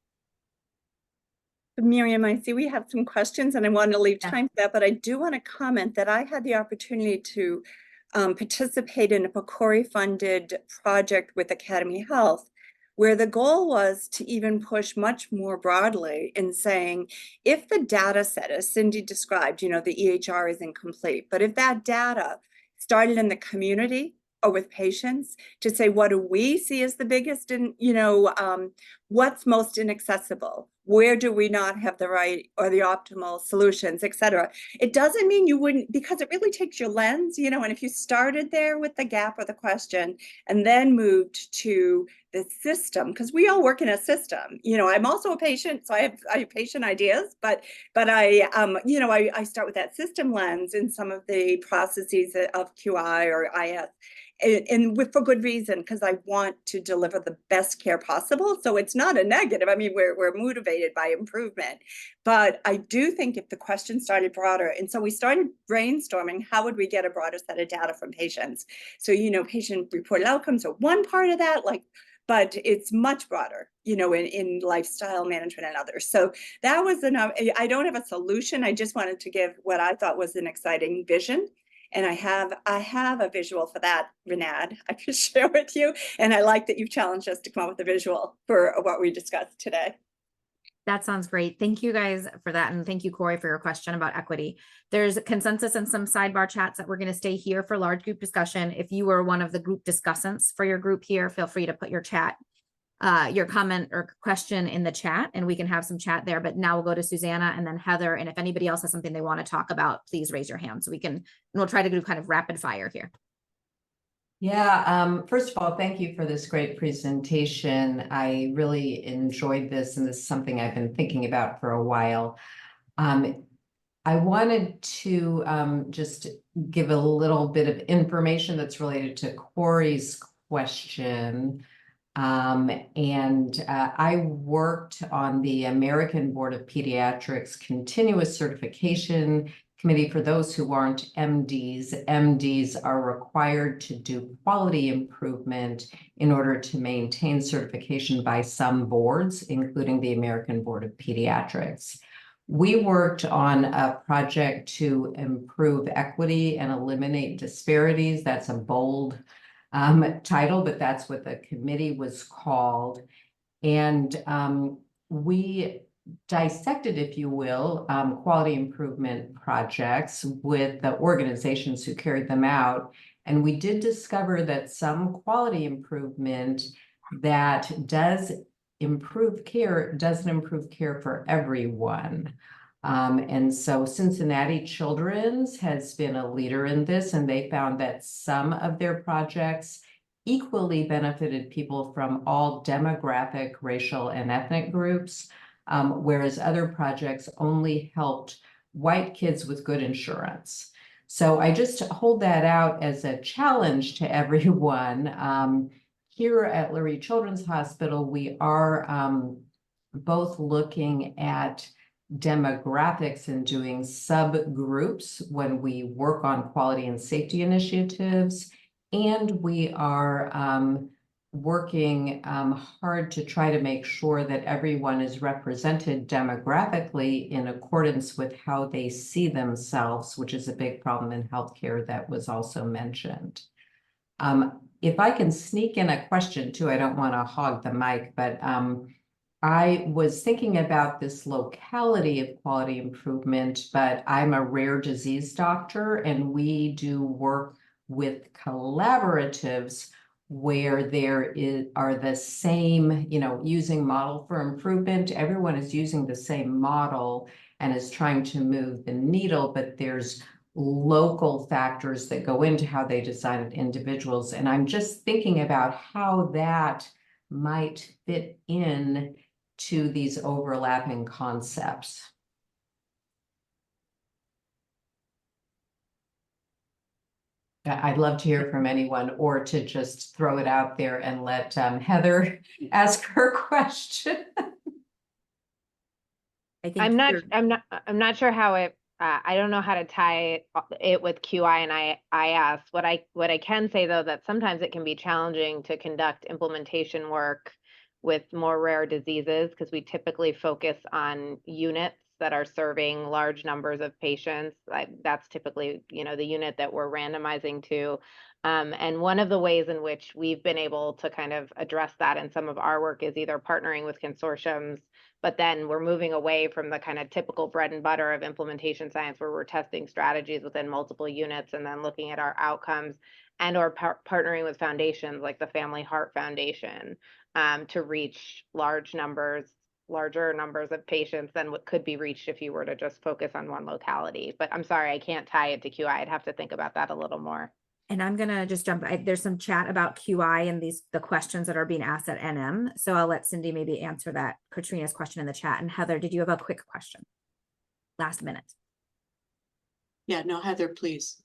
Speaker 3: Miriam, I see we have some questions and I want to leave time for that, but I do want to comment that I had the opportunity to participate in a PCORI-funded project with Academy Health, where the goal was to even push much more broadly in saying, if the data set, as Cindy described, the EHR is incomplete, but if that data started in the community or with patients to say, what do we see as the biggest and, what's most inaccessible? Where do we not have the right or the optimal solutions, et cetera? It doesn't mean you wouldn't, because it really takes your lens, and if you started there with the gap or the question and then moved to the system, because we all work in a system. I'm also a patient, so I have patient ideas, but I start with that system lens in some of the processes of QI or IS. And for good reason, because I want to deliver the best care possible. So it's not a negative. I mean, we're motivated by improvement. But I do think if the question started broader, and so we started brainstorming, how would we get a broader set of data from patients? So, patient reported outcomes are one part of that, but it's much broader, in lifestyle management and others. So that was enough. I don't have a solution. I just wanted to give what I thought was an exciting vision. And I have a visual for that, Renad, I could share with you. And I like that you've challenged us to come up with a visual for what we discussed today.
Speaker 2: That sounds great. Thank you guys for that. And thank you, Corey, for your question about equity. There's consensus and some sidebar chats that we're going to stay here for large group discussion. If you were one of the group discussants for your group here, feel free to put your comment or question in the chat and we can have some chat there. But now we'll go to Susanna and then Heather. And if anybody else has something they want to talk about, please raise your hand so we'll try to do kind of rapid fire here.
Speaker 8: Yeah, first of all, thank you for this great presentation. I really enjoyed this, and this is something I've been thinking about for a while. I wanted to just give a little bit of information that's related to Corey's question. I worked on the American Board of Pediatrics Continuous Certification Committee. For those who aren't MDs, MDs are required to do quality improvement in order to maintain certification by some boards, including the American Board of Pediatrics. We worked on a project to improve equity and eliminate disparities. That's a bold title, but that's what the committee was called. And we dissected, if you will, quality improvement projects with the organizations who carried them out. And we did discover that some quality improvement that does improve care doesn't improve care for everyone. And so Cincinnati Children's has been a leader in this, and they found that some of their projects equally benefited people from all demographic, racial, and ethnic groups, whereas other projects only helped white kids with good insurance. So I just hold that out as a challenge to everyone. Here at Lurie Children's Hospital, we are both looking at demographics and doing subgroups when we work on quality and safety initiatives. And we are working hard to try to make sure that everyone is represented demographically in accordance with how they see themselves, which is a big problem in healthcare that was also mentioned. If I can sneak in a question too, I don't want to hog the mic, but I was thinking about this locality of quality improvement, but I'm a rare disease doctor, and we do work with collaboratives where there are the same, using model for improvement. Everyone is using the same model and is trying to move the needle, but there's local factors that go into how they design it individuals. And I'm just thinking about how that might fit in to these overlapping concepts. I'd love to hear from anyone, or to just throw it out there and let Heather ask her question.
Speaker 2: I think
Speaker 4: I'm not sure how it, I don't know how to tie it with QI and IS. What I can say though, that sometimes it can be challenging to conduct implementation work with more rare diseases, because we typically focus on units that are serving large numbers of patients. That's typically, the unit that we're randomizing to. And one of the ways in which we've been able to kind of address that in some of our work is either partnering with consortiums, but then we're moving away from the kind of typical bread and butter of implementation science, where we're testing strategies within multiple units and then looking at our outcomes, and or partnering with foundations like the Family Heart Foundation to reach larger numbers of patients than what could be reached if you were to just focus on one locality. But I'm sorry, I can't tie it to QI. I'd have to think about that a little more.
Speaker 2: And I'm gonna just jump. There's some chat about QI and the questions that are being asked at NM. So I'll let Cindy maybe answer that Katrina's question in the chat. And Heather, did you have a quick question? Last minute.
Speaker 5: Yeah, no, Heather, please.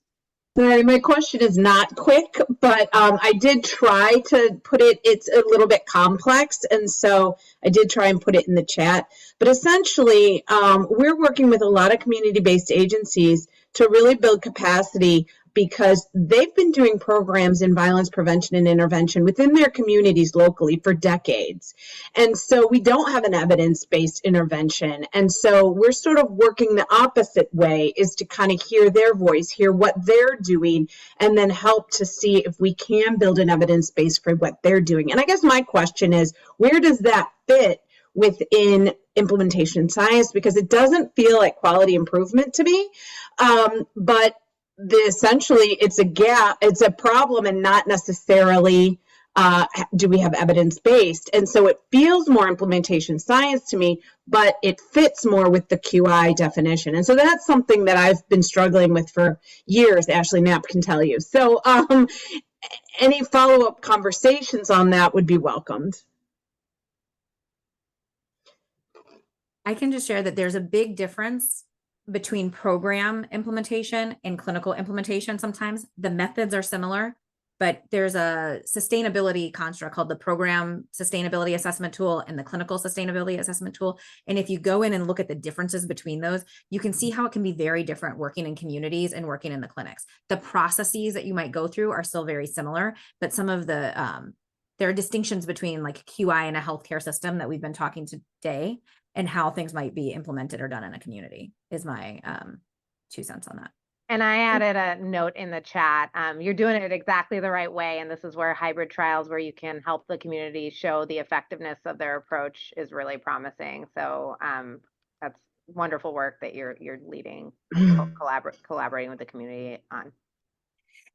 Speaker 7: Sorry, my question is not quick, but I did try to put it, it's a little bit complex, and so I did try and put it in the chat. But essentially, we're working with a lot of community-based agencies to really build capacity, because they've been doing programs in violence prevention and intervention within their communities locally for decades. And so we don't have an evidence-based intervention. And so we're sort of working the opposite way, is to kind of hear their voice, hear what they're doing, and then help to see if we can build an evidence base for what they're doing. And I guess my question is, where does that fit within implementation science? Because it doesn't feel like quality improvement to me, but essentially it's a gap, it's a problem, and not necessarily do we have evidence-based. And so it feels more implementation science to me, but it fits more with the QI definition. And so that's something that I've been struggling with for years. Ashley Knapp can tell you. So any follow-up conversations on that would be welcomed.
Speaker 2: I can just share that there's a big difference between program implementation and clinical implementation. Sometimes the methods are similar, but there's a sustainability construct called the program sustainability assessment tool and the clinical sustainability assessment tool. And if you go in and look at the differences between those, you can see how it can be very different working in communities and working in the clinics. The processes that you might go through are still very similar, but some of the, there are distinctions between like QI and a healthcare system that we've been talking today, and how things might be implemented or done in a community is my 2 cents on that.
Speaker 4: And I added a note in the chat. You're doing it exactly the right way. And this is where hybrid trials, where you can help the community show the effectiveness of their approach, is really promising. So that's wonderful work that you're leading, collaborating with the community on.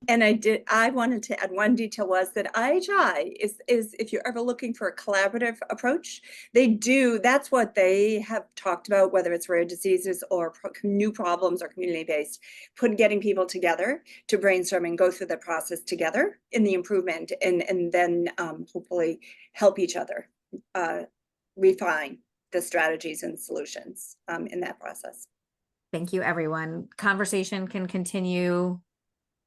Speaker 3: And I wanted to add one detail was that IHI is if you're ever looking for a collaborative approach, that's what they have talked about, whether it's rare diseases or new problems or community-based, getting people together to brainstorm and go through the process together in the improvement and then hopefully help each other refine the strategies and solutions in that process.
Speaker 2: Thank you, everyone. Conversation can continue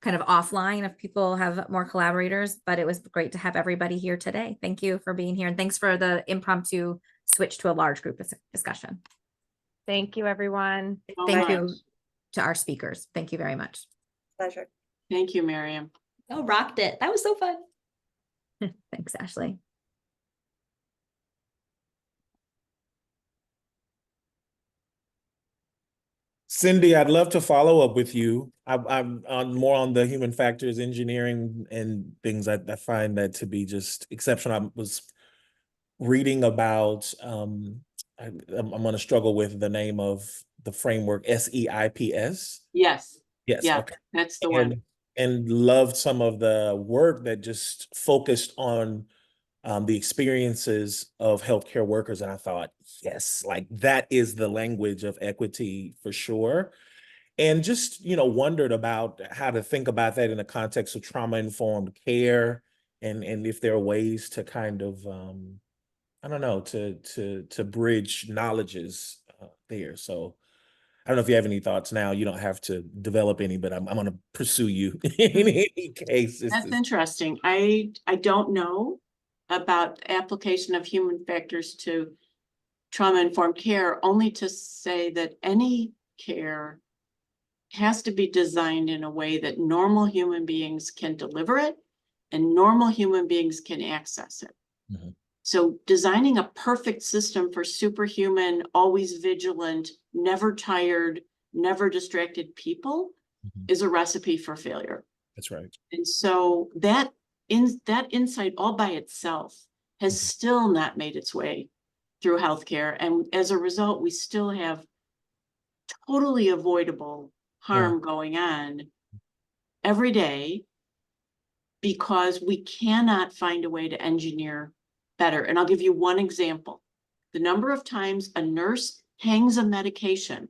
Speaker 2: kind of offline if people have more collaborators, but it was great to have everybody here today. Thank you for being here, and thanks for the impromptu switch to a large group discussion.
Speaker 4: Thank you, everyone.
Speaker 2: Thank you to our speakers. Thank you very much.
Speaker 3: Pleasure.
Speaker 5: Thank you, Miriam.
Speaker 9: Oh, rocked it. That was so fun.
Speaker 2: Thanks, Ashley.
Speaker 6: Cindy, I'd love to follow up with you. I'm on more on the human factors engineering and things. I find that to be just exceptional. I was reading about, I'm going to struggle with the name of the framework, SEIPS.
Speaker 5: Yes.
Speaker 6: Yes.
Speaker 5: Yeah,
Speaker 6: okay.
Speaker 5: that's the one.
Speaker 6: And loved some of the work that just focused on the experiences of healthcare workers. And I thought, yes, like that is the language of equity for sure. And just, wondered about how to think about that in the context of trauma-informed care and if there are ways to kind of, I don't know, to bridge knowledges there. So I don't know if you have any thoughts now. You don't have to develop any, but I'm going to pursue you in any case.
Speaker 5: That's interesting. I don't know about application of human factors to trauma-informed care, only to say that any care has to be designed in a way that normal human beings can deliver it and normal human beings can access it.
Speaker 6: Mm-hmm.
Speaker 5: So designing a perfect system for superhuman, always vigilant, never tired, never distracted people is a recipe for failure.
Speaker 6: That's right.
Speaker 5: And so that insight all by itself has still not made its way through healthcare. And as a result, we still have totally avoidable harm going on every day because we cannot find a way to engineer better. And I'll give you one example. The number of times a nurse hangs a medication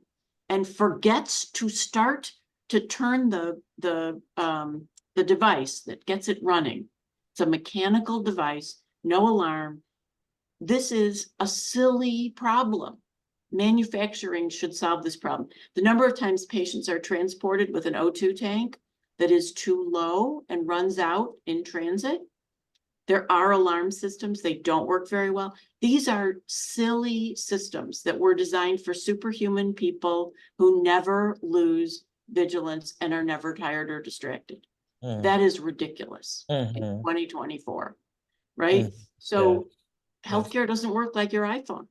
Speaker 5: and forgets to start to turn the device that gets it running. It's a mechanical device, no alarm. This is a silly problem. Manufacturing should solve this problem. The number of times patients are transported with an O2 tank that is too low and runs out in transit. There are alarm systems. They don't work very well. These are silly systems that were designed for superhuman people who never lose vigilance and are never tired or distracted. That is ridiculous in 2024, right? So healthcare doesn't work like your iPhone.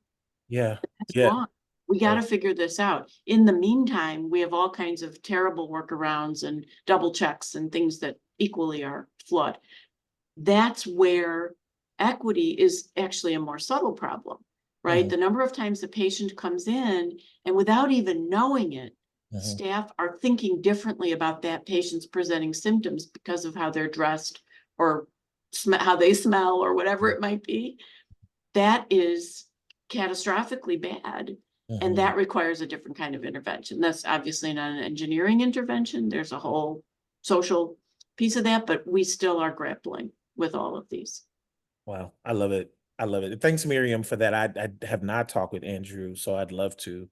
Speaker 6: Yeah.
Speaker 5: That's wrong. We got to figure this out. In the meantime, we have all kinds of terrible workarounds and double checks and things that equally are flawed. That's where equity is actually a more subtle problem, right? The number of times the patient comes in and without even knowing it, staff are thinking differently about that patient's presenting symptoms because of how they're dressed or how they smell or whatever it might be. That is catastrophically bad. And that requires a different kind of intervention. That's obviously not an engineering intervention. There's a whole social piece of that, but we still are grappling with all of these.
Speaker 6: Wow. I love it. I love it. Thanks, Miriam, for that. I have not talked with Andrew, so I'd love to.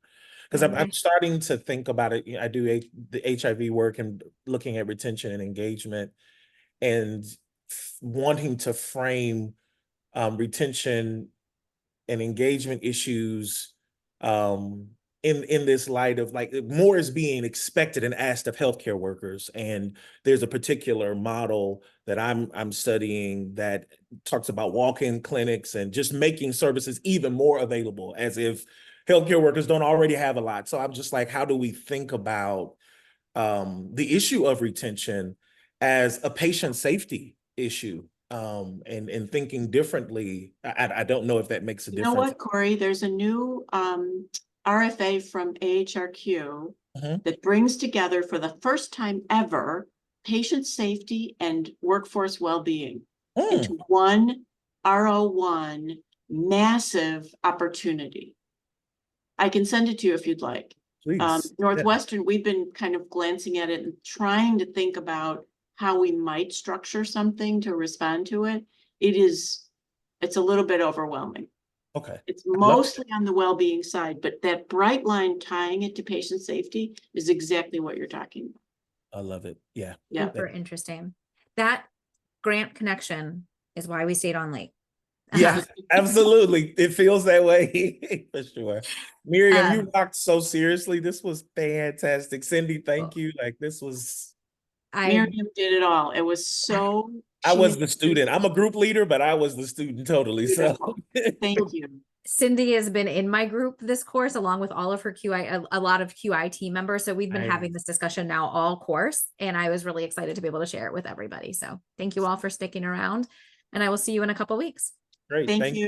Speaker 6: Because I'm starting to think about it. I do the HIV work and looking at retention and engagement and wanting to frame retention and engagement issues in this light of like more is being expected and asked of healthcare workers. And there's a particular model that I'm studying that talks about walk-in clinics and just making services even more available as if healthcare workers don't already have a lot. So I'm just like, how do we think about the issue of retention as a patient safety issue? And thinking differently. I don't know if that makes a difference.
Speaker 5: You know what, Corey? There's a new RFA from AHRQ that brings together for the first time ever patient safety and workforce well-being
Speaker 6: Mm,
Speaker 5: into one RO1 massive opportunity. I can send it to you if you'd like.
Speaker 6: please. Yeah.
Speaker 5: Northwestern, we've been kind of glancing at it and trying to think about how we might structure something to respond to it. It's a little bit overwhelming.
Speaker 6: Okay.
Speaker 5: It's
Speaker 6: love
Speaker 5: mostly on the well-being side, but that bright line tying it to patient safety is exactly what you're talking about.
Speaker 6: I love it. Yeah.
Speaker 5: Yeah.
Speaker 2: Super interesting. That grant connection is why we stayed on late.
Speaker 6: Yeah, absolutely. It feels that way for sure. Miriam, you rocked so seriously. This was fantastic. Cindy, thank you. Like this was.
Speaker 5: Miriam did it all. It was so.
Speaker 6: I
Speaker 5: she
Speaker 6: was
Speaker 5: made
Speaker 6: the student. I'm a group leader, but I was the student totally. So
Speaker 5: Thank you.
Speaker 2: Cindy has been in my group this course along with all of her QI, a lot of QI team members. So we've been having this discussion now all course, and I was really excited to be able to share it with everybody. So thank you all for sticking around, and I will see you in a couple weeks.
Speaker 6: great.
Speaker 5: Thank you.